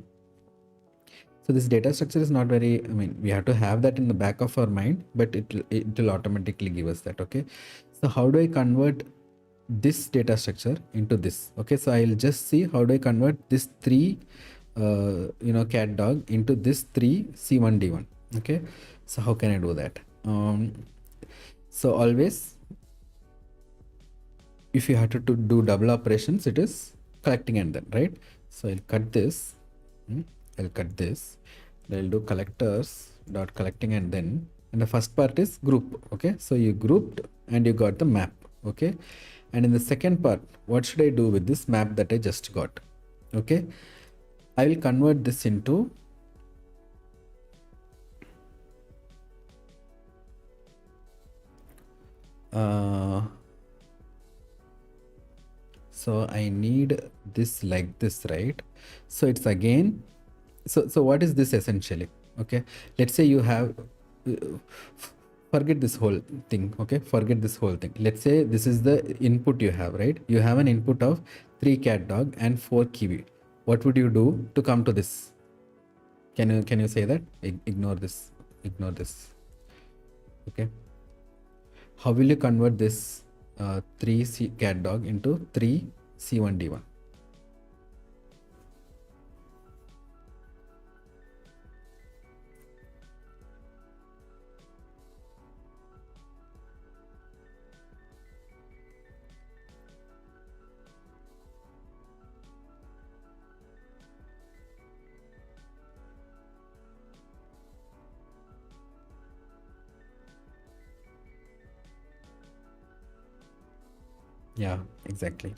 so this data structure is not very, I mean, we have to have that in the back of our mind, but it will automatically give us that. Okay, so how do I convert this data structure into this? Okay, so I'll just see how do I convert this 3 cat dog into this 3 C1 D1. Okay, so how can I do that? So always if you have to do double operations, it is collecting and then, right? So I'll cut this. I'll cut this. I'll do collectors dot collecting and then, and the first part is group. Okay, so you grouped and you got the map. Okay, and in the second part, what should I do with this map that I just got? Okay, I will convert this into so I need this like this, right? So it's again, so what is this essentially? Okay, let's say you have forget this whole thing. Okay, forget this whole thing. Let's say this is the input you have, right? You have an input of 3 cat dog and 4 kiwi. What would you do to come to this? Can you say that? Ignore this. Okay, how will you convert this 3 cat dog into 3 C1 D1? Yeah, exactly.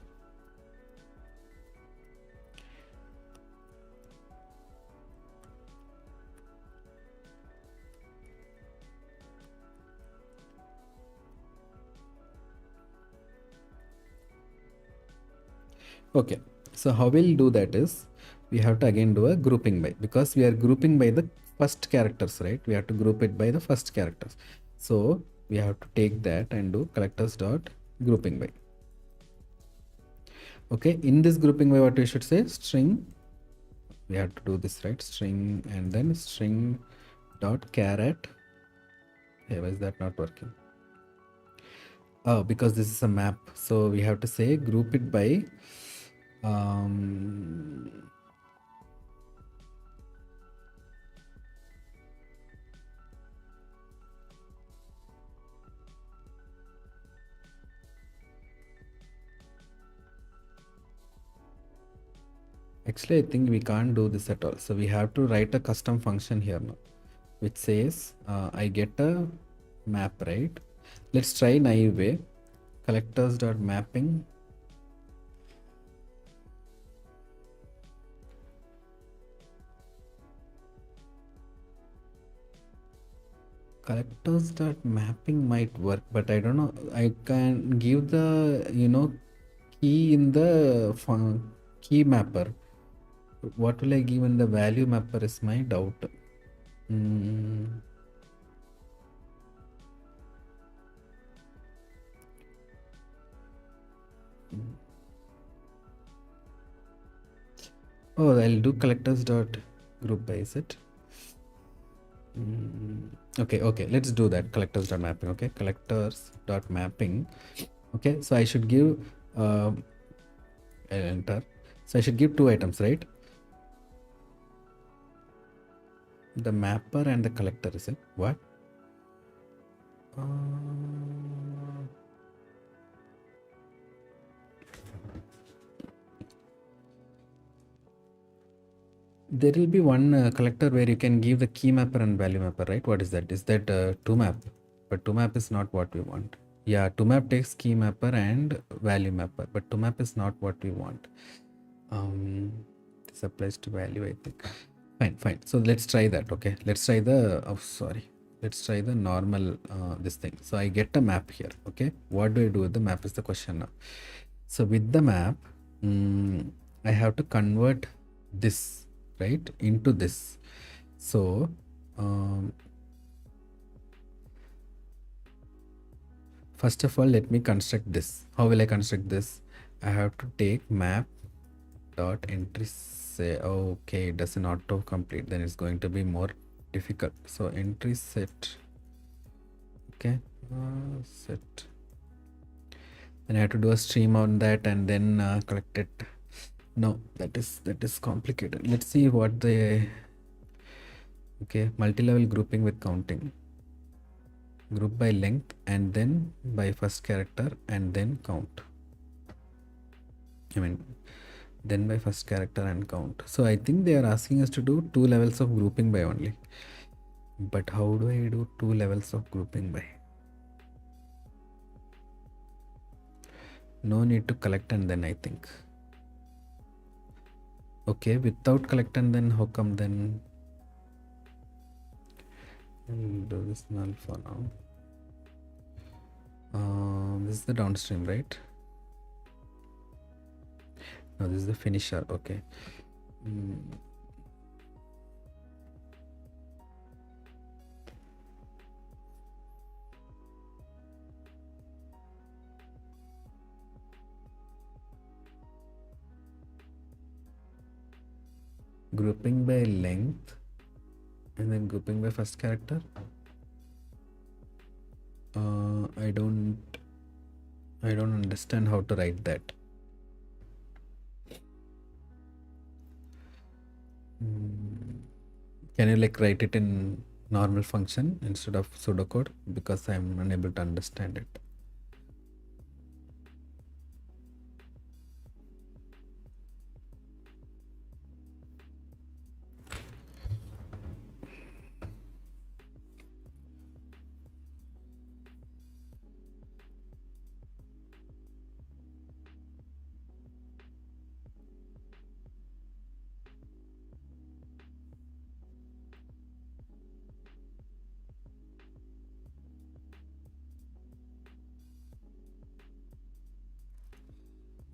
Okay, so how we'll do that is we have to again do a grouping by, because we are grouping by the first characters, right? We have to group it by the first characters. So we have to take that and do collectors dot grouping by. Okay, in this grouping by, what we should say, string, we have to do this, right? String and then string dot caret. Hey, why is that not working? Oh, because this is a map, so we have to say group it by actually I think we can't do this at all, so we have to write a custom function here now, which says I get a map, right? Let's try naive way. Collectors dot mapping collectors dot mapping might work, but I don't know. I can give the key in the key mapper. What will I give in the value mapper is my doubt. Oh, I'll do collectors dot group by, is it? Okay, let's do that. Collectors dot mapping. Okay, collectors dot mapping. Okay, so I should give I'll enter. So I should give 2 items, right? The mapper and the collector, is it? What? There will be one collector where you can give the key mapper and value mapper, right? What is that? Is that to map? But to map is not what we want. Yeah, to map takes key mapper and value mapper, but to map is not what we want. This applies to value, I think. Fine. So let's try that. Okay, let's try the. Oh, sorry. Let's try the normal this thing. So I get a map here. Okay, what do I do with the map is the question now. So with the map, I have to convert this right into this. So first of all, let me construct this. How will I construct this? I have to take map dot entry say okay, it doesn't auto complete, then it's going to be more difficult. So entry set, okay, set, then I have to do a stream on that and then collect it. No, that is complicated. Let's see what the okay, multi-level grouping with counting, group by length and then by first character and then count. I mean then by first character and count. So I think they are asking us to do 2 levels of grouping by only. But how do I do 2 levels of grouping by? No need to collect and then, I think. Okay, without collect and then, how come then? I'll do this null for now. This is the downstream, right? No, this is the finisher. Okay. Grouping by length and then grouping by first character. I don't understand how to write that. Can you like write it in normal function instead of pseudocode, because I'm unable to understand it.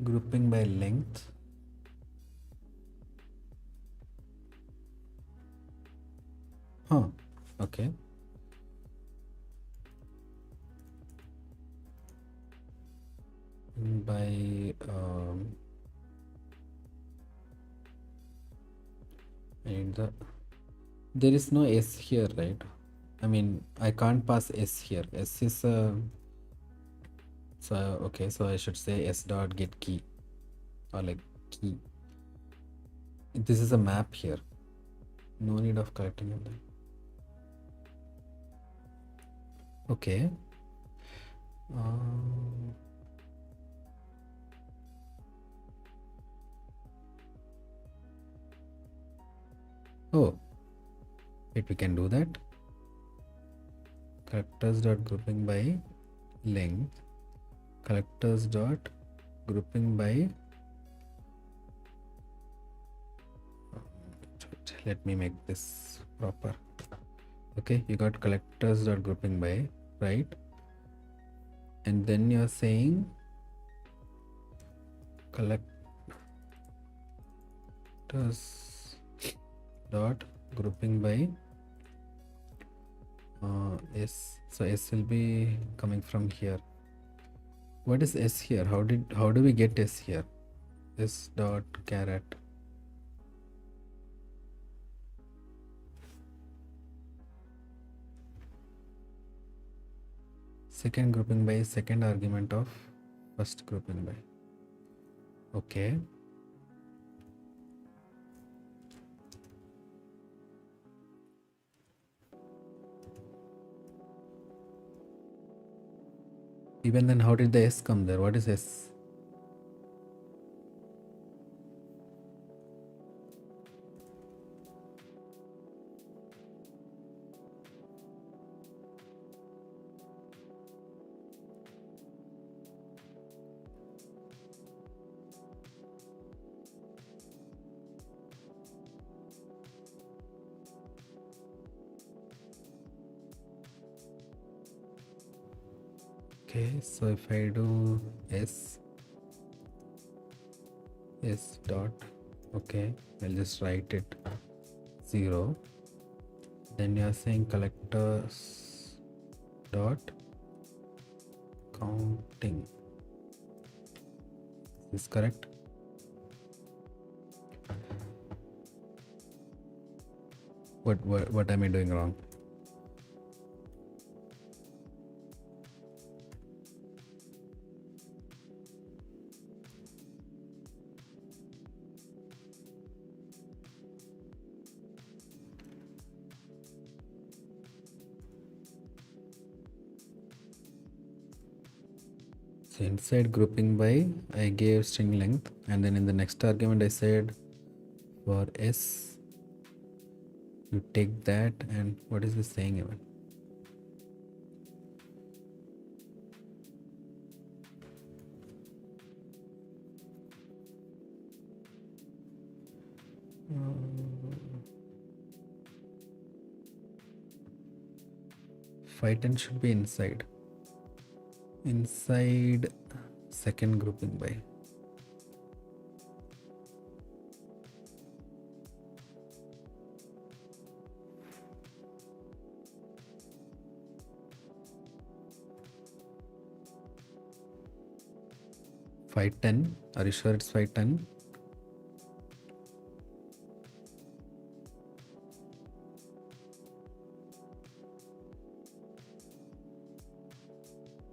Grouping by length. Huh. Okay. By there is no S here, right? I mean, I can't pass S here. S is so okay, so I should say S dot get key or like key. This is a map here. No need of collecting it. Okay. Oh, wait, we can do that. Collectors dot grouping by length. Collectors dot grouping by. Let me make this proper. Okay, you got collectors dot grouping by, right? And then you're saying collectors dot grouping by S. So S will be coming from here. What is S here? How do we get S here? S dot caret. Second grouping by second argument of first grouping by. Okay. Even then, how did the S come there? What is S? Okay, so if I do S dot, okay, I'll just write it 0. Then you're saying collectors dot counting. Is this correct? What am I doing wrong? So inside grouping by, I gave string length, and then in the next argument I said for S, you take that, and what is this saying even? Phi10 should be inside second grouping by. Phi10, are you sure it's Phi10?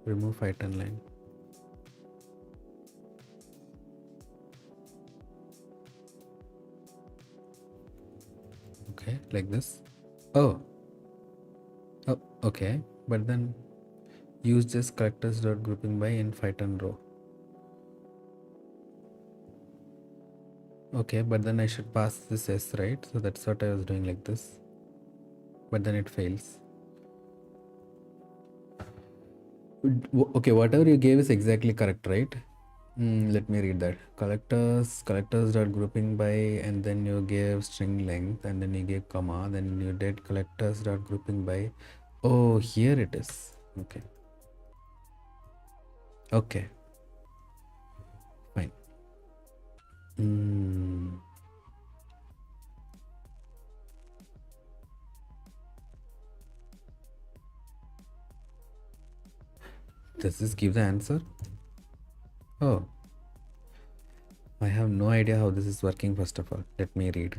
Remove Phi10 line. Okay, like this. Oh, okay, but then use just collectors dot grouping by in Phi10 row. Okay, but then I should pass this S, right? So that's what I was doing like this, but then it fails. Okay, whatever you gave is exactly correct, right? Let me read that. Collectors dot grouping by, and then you gave string length, and then you gave comma, then you did collectors dot grouping by. Oh, here it is. Okay. Okay. Fine. Does this give the answer? Oh. I have no idea how this is working, first of all. Let me read.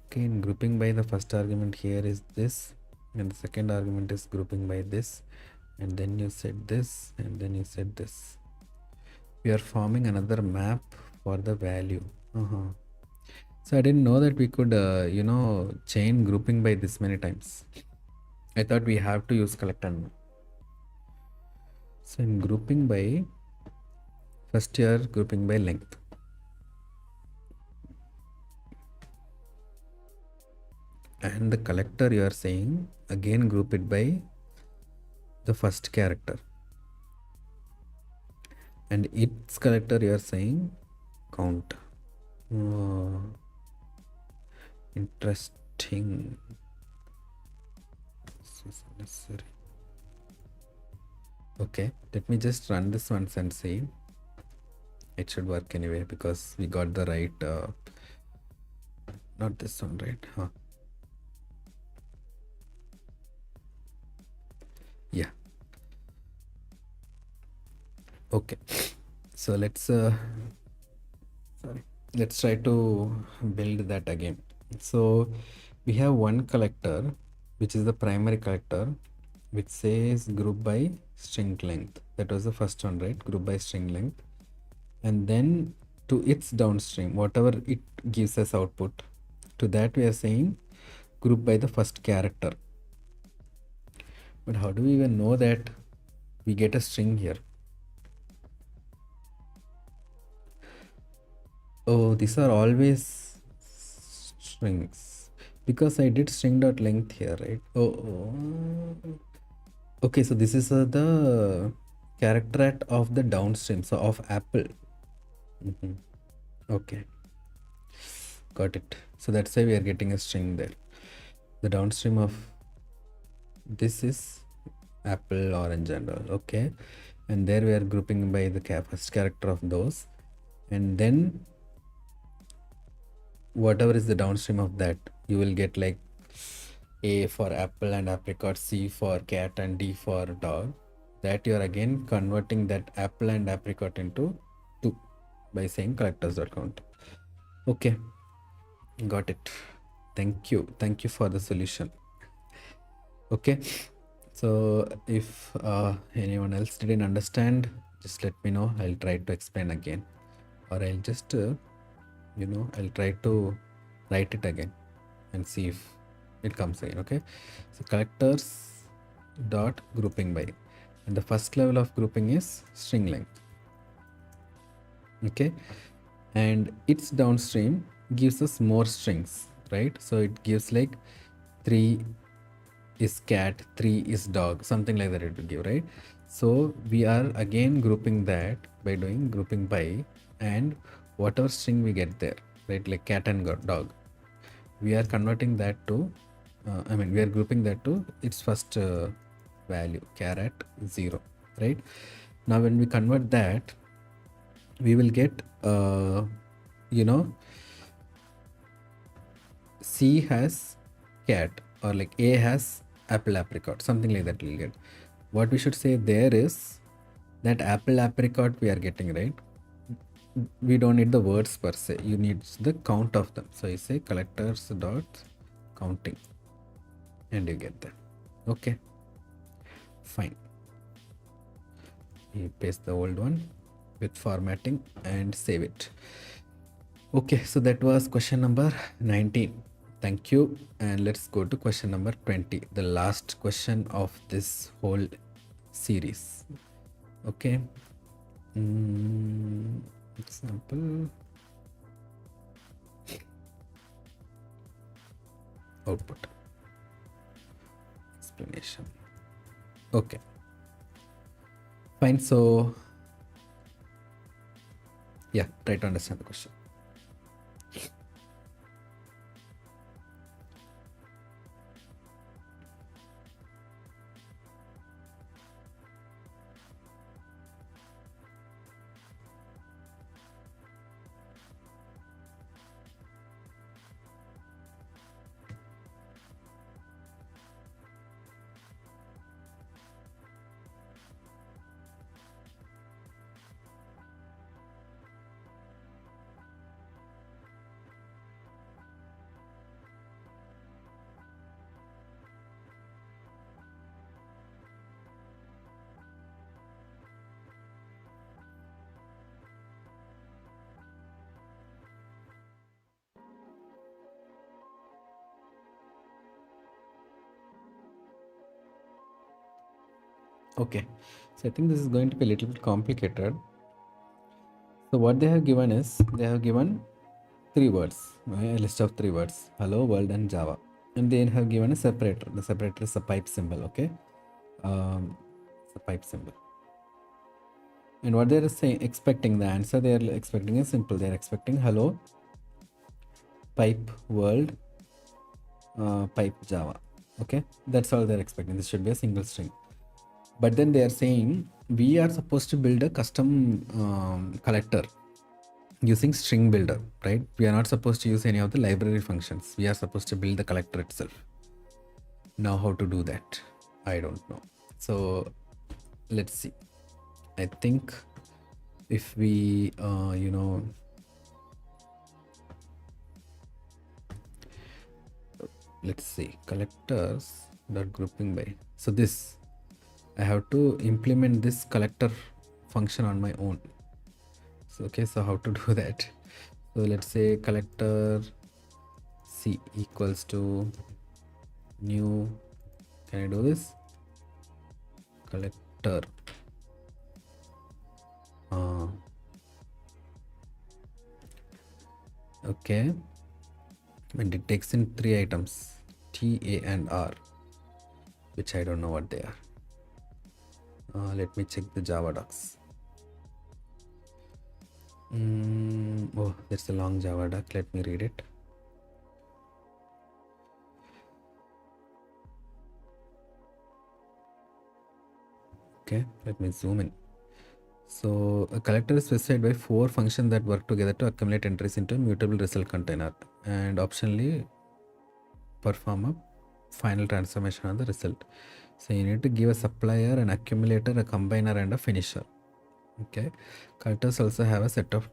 Okay, in grouping by, the first argument here is this, and the second argument is grouping by this, and then you said this, and then you said this. We are forming another map for the value. So I didn't know that we could, chain grouping by this many times. I thought we have to use collect and. So in grouping by, first you are grouping by length. And the collector you are saying, again group it by the first character. And its collector you are saying count. Oh, interesting. This is unnecessary. Okay, let me just run this once and see. It should work anyway because we got the right, not this one, right? Yeah. Okay, so let's try to build that again. So we have one collector, which is the primary collector, which says group by string length. That was the first one, right? Group by string length. And then to its downstream, whatever it gives us output, to that we are saying group by the first character. But how do we even know that we get a string here? Oh, these are always strings because I did string.length here, right? Okay, so this is the character of the downstream, so of apple. Okay, got it. So that's why we are getting a string there. The downstream of this is apple, orange, and all. Okay, and there we are grouping by the first character of those, and then whatever is the downstream of that, you will get like A for apple and apricot, C for cat, and D for dog. That you are again converting that apple and apricot into 2 by saying collectors.count. Okay, got it. Thank you for the solution. Okay, so if anyone else didn't understand, just let me know. I'll try to explain again, or I'll just I'll try to write it again and see if it comes again. Okay, so collectors dot grouping by, and the first level of grouping is string length. Okay, and its downstream gives us more strings, right? So it gives like 3 is cat, 3 is dog, something like that it will give, right? So we are again grouping that by doing grouping by, and whatever string we get there, right, like cat and dog, we are converting that to we are grouping that to its first value, caret 0, right? Now when we convert that, we will get C has cat, or like A has apple apricot, something like that we'll get. What we should say there is that apple apricot we are getting, right? We don't need the words per se, you need the count of them. So you say collectors dot counting, and you get that. Okay, fine. You paste the old one with formatting and save it. Okay, so that was question number 19. Thank you, and let's go to question number 20, the last question of this whole series. Okay, example, output, explanation. Okay, fine. So yeah, try to understand the question. Okay, so I think this is going to be a little bit complicated. So what they have given is, they have given 3 words, a list of 3 words, hello world and Java, and they have given a separator. The separator is a pipe symbol. Okay, it's a pipe symbol, and what they are saying, expecting the answer they are expecting is simple. They are expecting hello pipe world pipe Java. Okay, that's all they're expecting. This should be a single string. But then they are saying we are supposed to build a custom collector using string builder, right? We are not supposed to use any of the library functions. We are supposed to build the collector itself. Now how to do that, I don't know. So let's see. I think if we let's see, collectors dot grouping by. So this, I have to implement this collector function on my own. So okay, so how to do that? So let's say collector C equals to new, can I do this? Collector. Okay, and it takes in 3 items, T, A and R, which I don't know what they are. Let me check the Java docs. Oh, there's a long Java doc. Let me read it. Okay, let me zoom in. So a collector is specified by 4 functions that work together to accumulate entries into a mutable result container and optionally perform a final transformation on the result. So you need to give a supplier, an accumulator, a combiner, and a finisher. Okay, collectors also have a set of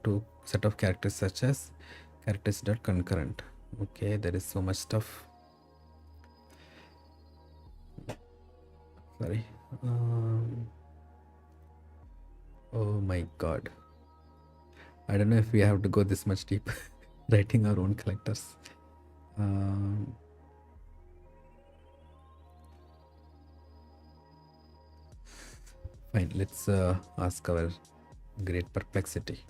characters such as characters.concurrent. Okay, there is so much stuff. Sorry. Oh my god, I don't know if we have to go this much deep writing our own collectors. Fine, let's ask our great perplexity.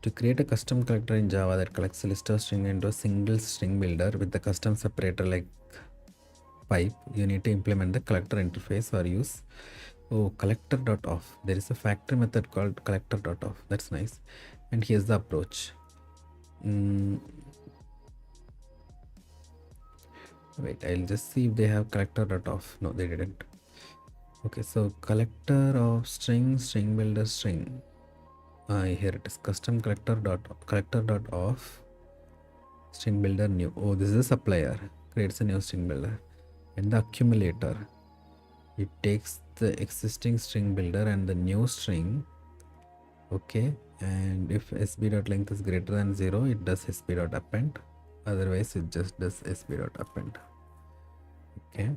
To create a custom collector in Java that collects a list of string into a single string builder with the custom separator like pipe, you need to implement the collector interface or use collector.off. There is a factory method called collector.off. That's nice. And here's the approach. Wait, I'll just see if they have collector.off. No, they didn't. Okay, so collector of string builder string. Here it is, custom collector.off string builder new. Oh, this is a supplier, creates a new string builder. And the accumulator, it takes the existing string builder and the new string. Okay, and if sb.length is greater than 0, it does sb.append. Otherwise it just does sb.append. Okay.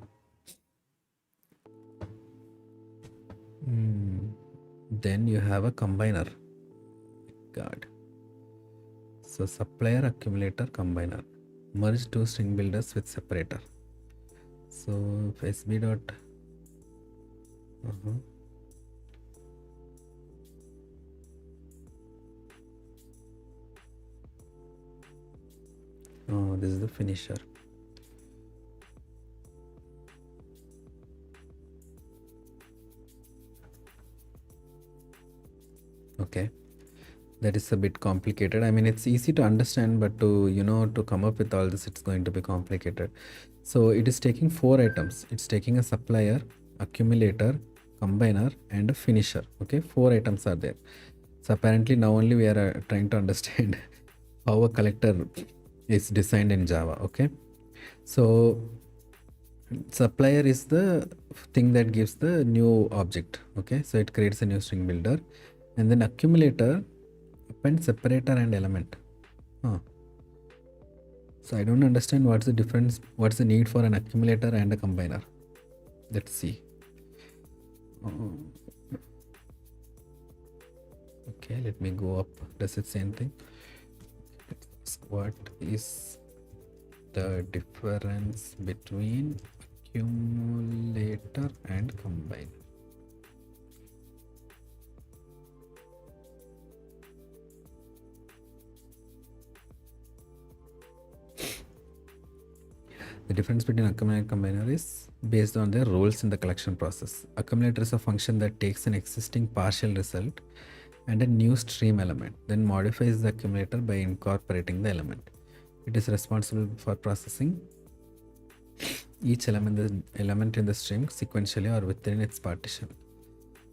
Then you have a combiner. God. So supplier, accumulator, combiner. Merge 2 string builders with separator. So if sb dot oh, this is the finisher. Okay, that is a bit complicated. I mean, it's easy to understand, but to come up with all this, it's going to be complicated. So it is taking 4 items. It's taking a supplier, accumulator, combiner, and a finisher. Okay, 4 items are there. So apparently now only we are trying to understand how a collector is designed in Java. Okay, so supplier is the thing that gives the new object. Okay, so it creates a new string builder, and then accumulator append separator and element. So I don't understand what's the difference, what's the need for an accumulator and a combiner. Let's see. Okay, let me go up. Does it say anything? What is the difference between accumulator and combiner? The difference between accumulator and combiner is based on their roles in the collection process. Accumulator is a function that takes an existing partial result and a new stream element, then modifies the accumulator by incorporating the element. It is responsible for processing each element in the stream sequentially or within its partition.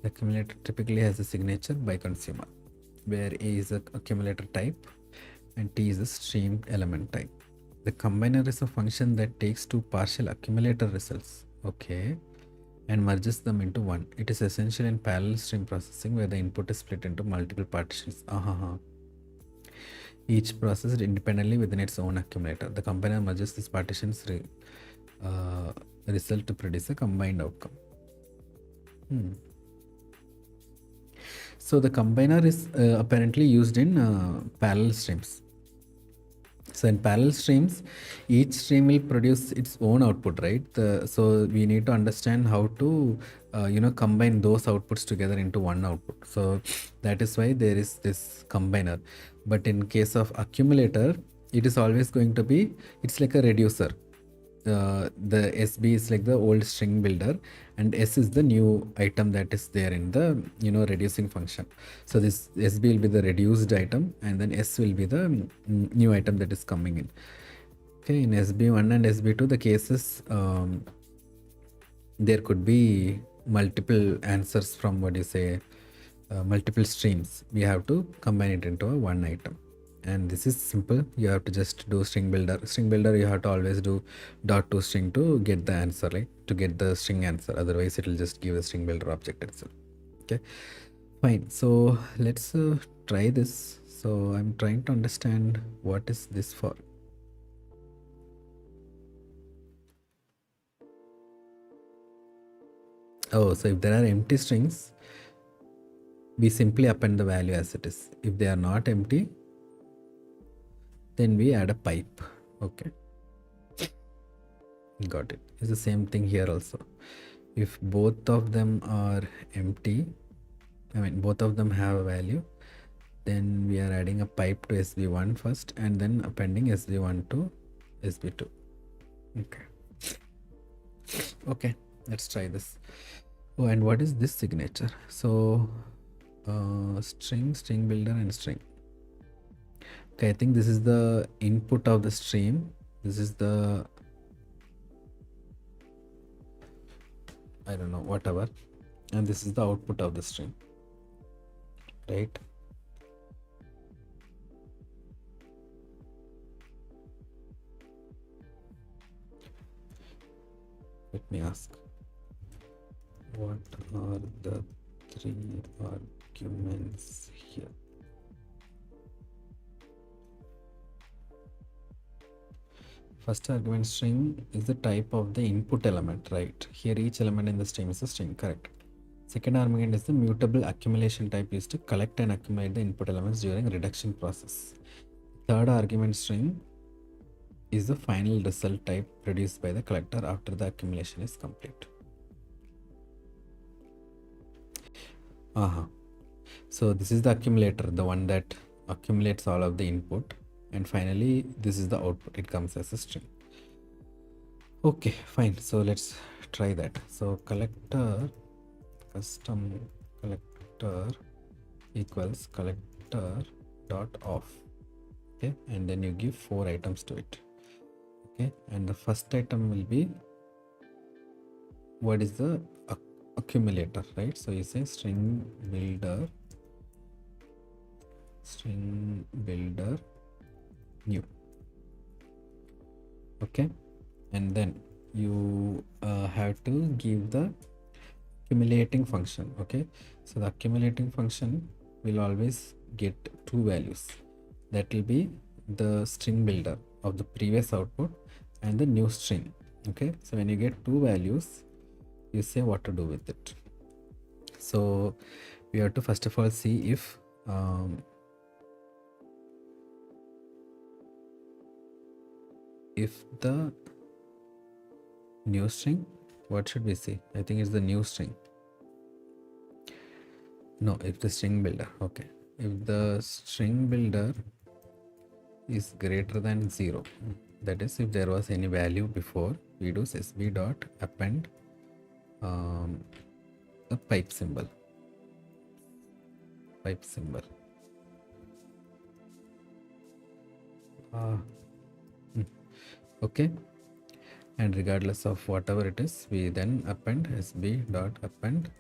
The accumulator typically has a signature by consumer, where A is the accumulator type and T is the stream element type. The combiner is a function that takes 2 partial accumulator results, okay, and merges them into one. It is essential in parallel stream processing where the input is split into multiple partitions. each processed independently within its own accumulator. The combiner merges these partitions result to produce a combined outcome. So the combiner is apparently used in parallel streams. So in parallel streams, each stream will produce its own output, right? So we need to understand how to, combine those outputs together into one output. So that is why there is this combiner. But in case of accumulator, it is always going to be, it's like a reducer. The SB is like the old string builder, and S is the new item that is there in the reducing function. So this SB will be the reduced item, and then S will be the new item that is coming in. Okay, in SB1 and SB2, the cases there could be multiple answers from multiple streams. We have to combine it into a one item. And this is simple. You have to just do string builder. You have to always do .toString to get the answer, right? To get the string answer. Otherwise it will just give a string builder object itself. Okay, fine. So let's try this. So I'm trying to understand what is this for. Oh, so if there are empty strings, we simply append the value as it is. If they are not empty, then we add a pipe. Okay, got it. It's the same thing here also. If both of them are empty, both of them have a value, then we are adding a pipe to SB1 first and then appending SB1 to SB2. Okay, let's try this. Oh, and what is this signature? So string builder and string. Okay, I think this is the input of the stream. This is the, I don't know, whatever, and this is the output of the stream, right? Let me ask, what are the three arguments here? First argument string is the type of the input element, right? Here each element in the stream is a string, correct? Second argument is the mutable accumulation type used to collect and accumulate the input elements during reduction process. Third argument string is the final result type produced by the collector after the accumulation is complete. So this is the accumulator, the one that accumulates all of the input, and finally this is the output. It comes as a string. Okay, fine. So let's try that. So collector, custom collector equals collector dot off. Okay, and then you give 4 items to it. Okay, and the first item will be, what is the accumulator, right? So you say string builder new. Okay, and then you have to give the accumulating function. Okay, so the accumulating function will always get 2 values. That will be the string builder of the previous output and the new string. Okay, so when you get 2 values, you say what to do with it. So we have to first of all see if the new string, what should we see? I think it's the new string. No, if the string builder. Okay, if the string builder is greater than 0, that is if there was any value before, we do sb dot append a pipe symbol. Okay, and regardless of whatever it is, we then append sb dot append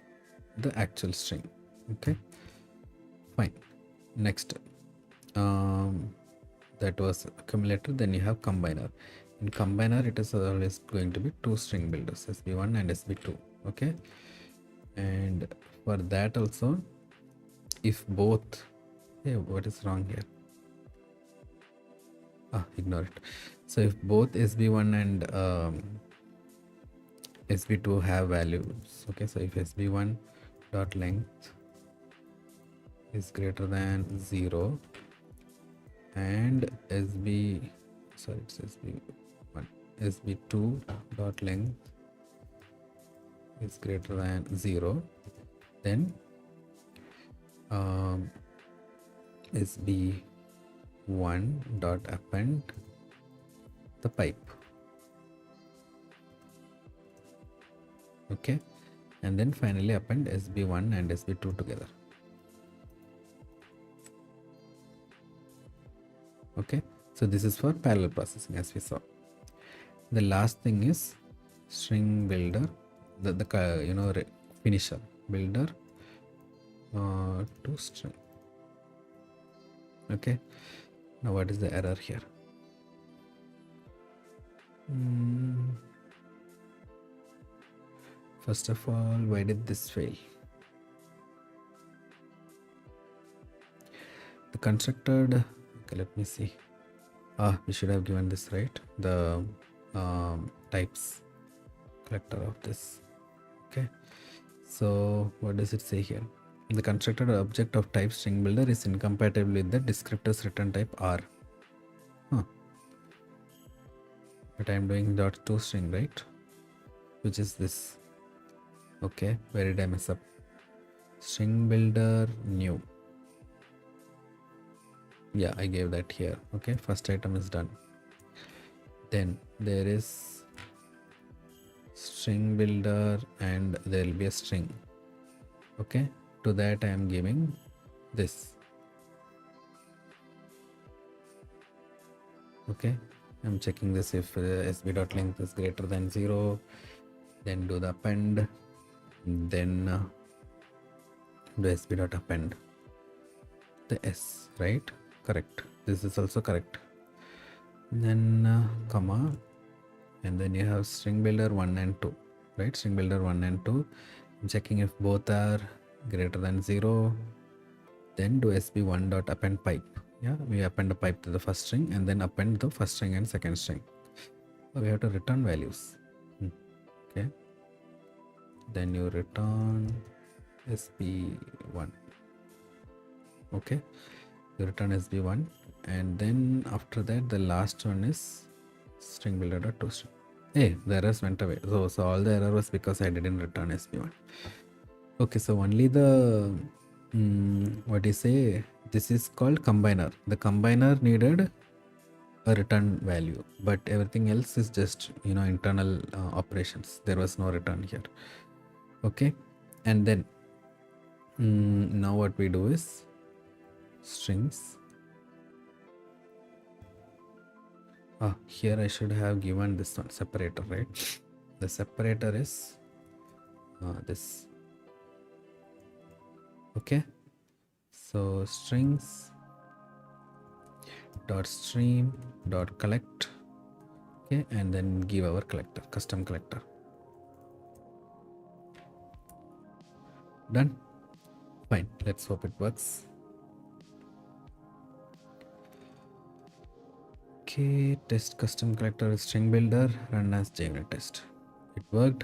the actual string. Okay, fine. Next, that was accumulator. Then you have combiner. In combiner, it is always going to be 2 string builders, sb1 and sb2. Okay, and for that also, if both, hey, what is wrong here? Ignore it. So if both sb1 and sb2 have values, okay, so if sb1 dot length is greater than 0 and it's sb1 sb2 dot length is greater than 0, then sb1 dot append the pipe, okay, and then finally append sb1 and sb2 together. Okay, so this is for parallel processing, as we saw. The last thing is string builder, the finisher builder to string. Okay, now what is the error here? First of all, why did this fail? The constructed, okay, let me see. We should have given this, right? The types collector of this. Okay, so what does it say here? The constructed object of type string builder is incompatible with the descriptor's return type R. But I'm doing .toString, right? Which is this. Okay, where did I mess up? String builder new. Yeah, I gave that here. Okay, first item is done. Then there is string builder and there will be a string. Okay, to that I am giving this. Okay, I'm checking this if sb.length is greater than 0, then do the append, then do sb.append the s, right? Correct. This is also correct. Then comma, and then you have string builder 1 and 2, right? String builder 1 and 2. I'm checking if both are greater than 0, then do sb1 dot append pipe. Yeah, we append a pipe to the first string and then append the first string and second string. So we have to return values. Okay, then you return sb1. Okay, you return sb1, and then after that the last one is string builder dot toString. Hey, the errors went away. So all the error was because I didn't return sb1. Okay, so only the what do you say, this is called combiner. The combiner needed a return value, but everything else is just internal operations. There was no return here. Okay, and then now what we do is strings. Here I should have given this one separator, right? The separator is this. Okay, so strings dot stream dot collect. Okay, and then give our collector, custom collector. Done. Fine, let's hope it works. Okay, test custom collector string builder, run as JUnit test. It worked,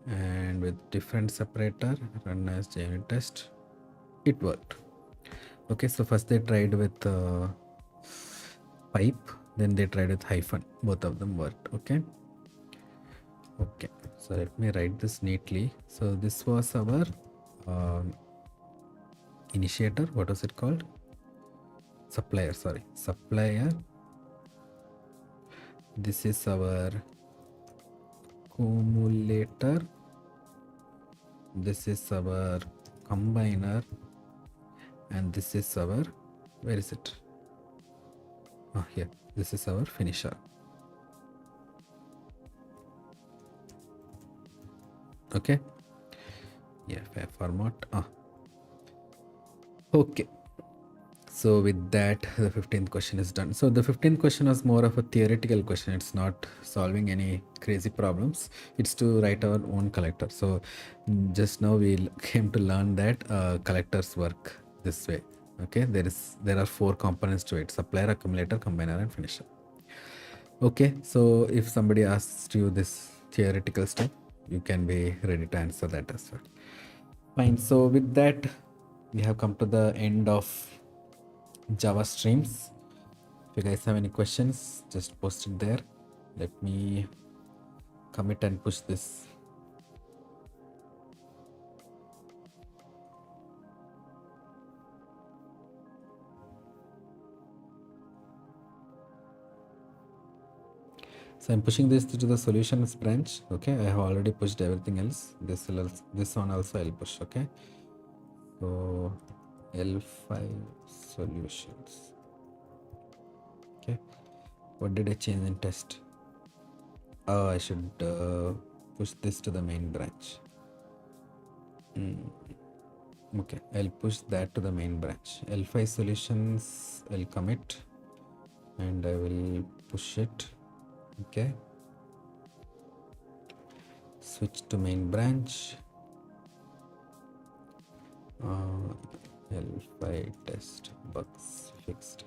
and with different separator, run as JUnit test. It worked. Okay, so first they tried with pipe, then they tried with hyphen. Both of them worked. Okay. Okay, so let me write this neatly. So this was our initiator. What was it called? Supplier. Sorry, supplier. This is our accumulator. This is our combiner, and this is our, where is it? Here. This is our finisher. Okay. Yeah, fair format. Okay. So with that, the 15th question is done. So the 15th question was more of a theoretical question. It's not solving any crazy problems. It's to write our own collector. So just now we came to learn that collectors work this way. Okay, there are 4 components to it: supplier, accumulator, combiner, and finisher. Okay, so if somebody asks you this theoretical stuff, you can be ready to answer that as well. Fine. So with that, we have come to the end of Java streams. If you guys have any questions, just post it there. Let me commit and push this. So I'm pushing this to the solutions branch. Okay, I have already pushed everything else. This one also I'll push. Okay, so L5 solutions. Okay, what did I change in test? Oh, I should push this to the main branch. Okay, I'll push that to the main branch. L5 solutions, I'll commit and I will push it. Okay, switch to main branch. L5 test bugs fixed.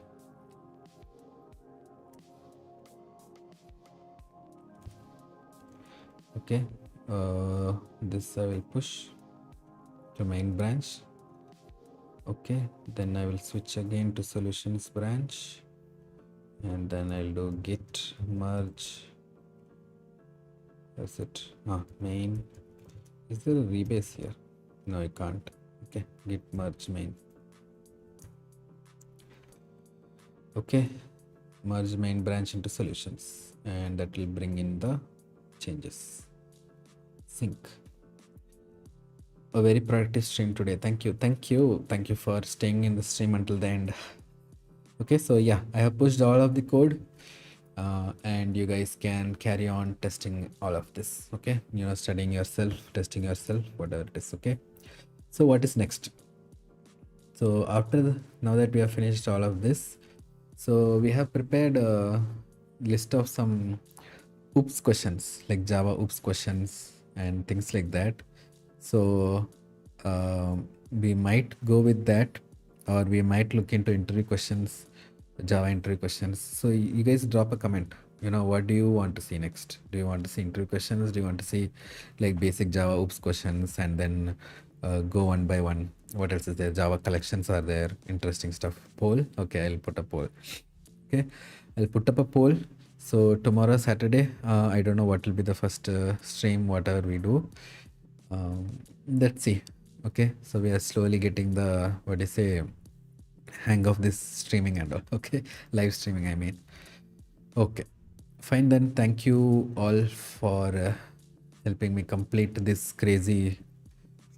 Okay, this I will push to main branch. Okay, then I will switch again to solutions branch and then I'll do git merge. That's it. Main. Is there a rebase here? No, I can't. Okay, git merge main. Okay, merge main branch into solutions and that will bring in the changes. Sync. A very productive stream today. Thank you for staying in the stream until the end. Okay, so yeah, I have pushed all of the code and you guys can carry on testing all of this. Okay, studying yourself, testing yourself, whatever it is. Okay, so what is next? So now that we have finished all of this, so we have prepared a list of some oops questions, like Java oops questions and things like that. So we might go with that, or we might look into interview questions, Java interview questions. So you guys drop a comment. What do you want to see next? Do you want to see interview questions? Do you want to see like basic Java oops questions and then go one by one? What else is there? Java collections are there. Interesting stuff. Poll. Okay, I'll put a poll. Okay, I'll put up a poll. So tomorrow Saturday, I don't know what will be the first stream, whatever we do. Let's see. Okay, so we are slowly getting the hang of this streaming and all. Okay, live streaming, I mean. Okay, fine then. Thank you all for helping me complete this crazy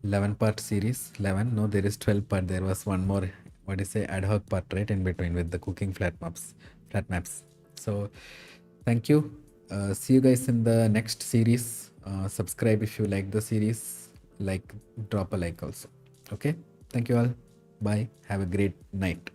11-part series. 11? No, there is 12 part. There was one more ad hoc part right in between with the cooking flat maps. So thank you. See you guys in the next series. Subscribe if you like the series. Drop a like also. Okay, thank you all. Bye. Have a great night.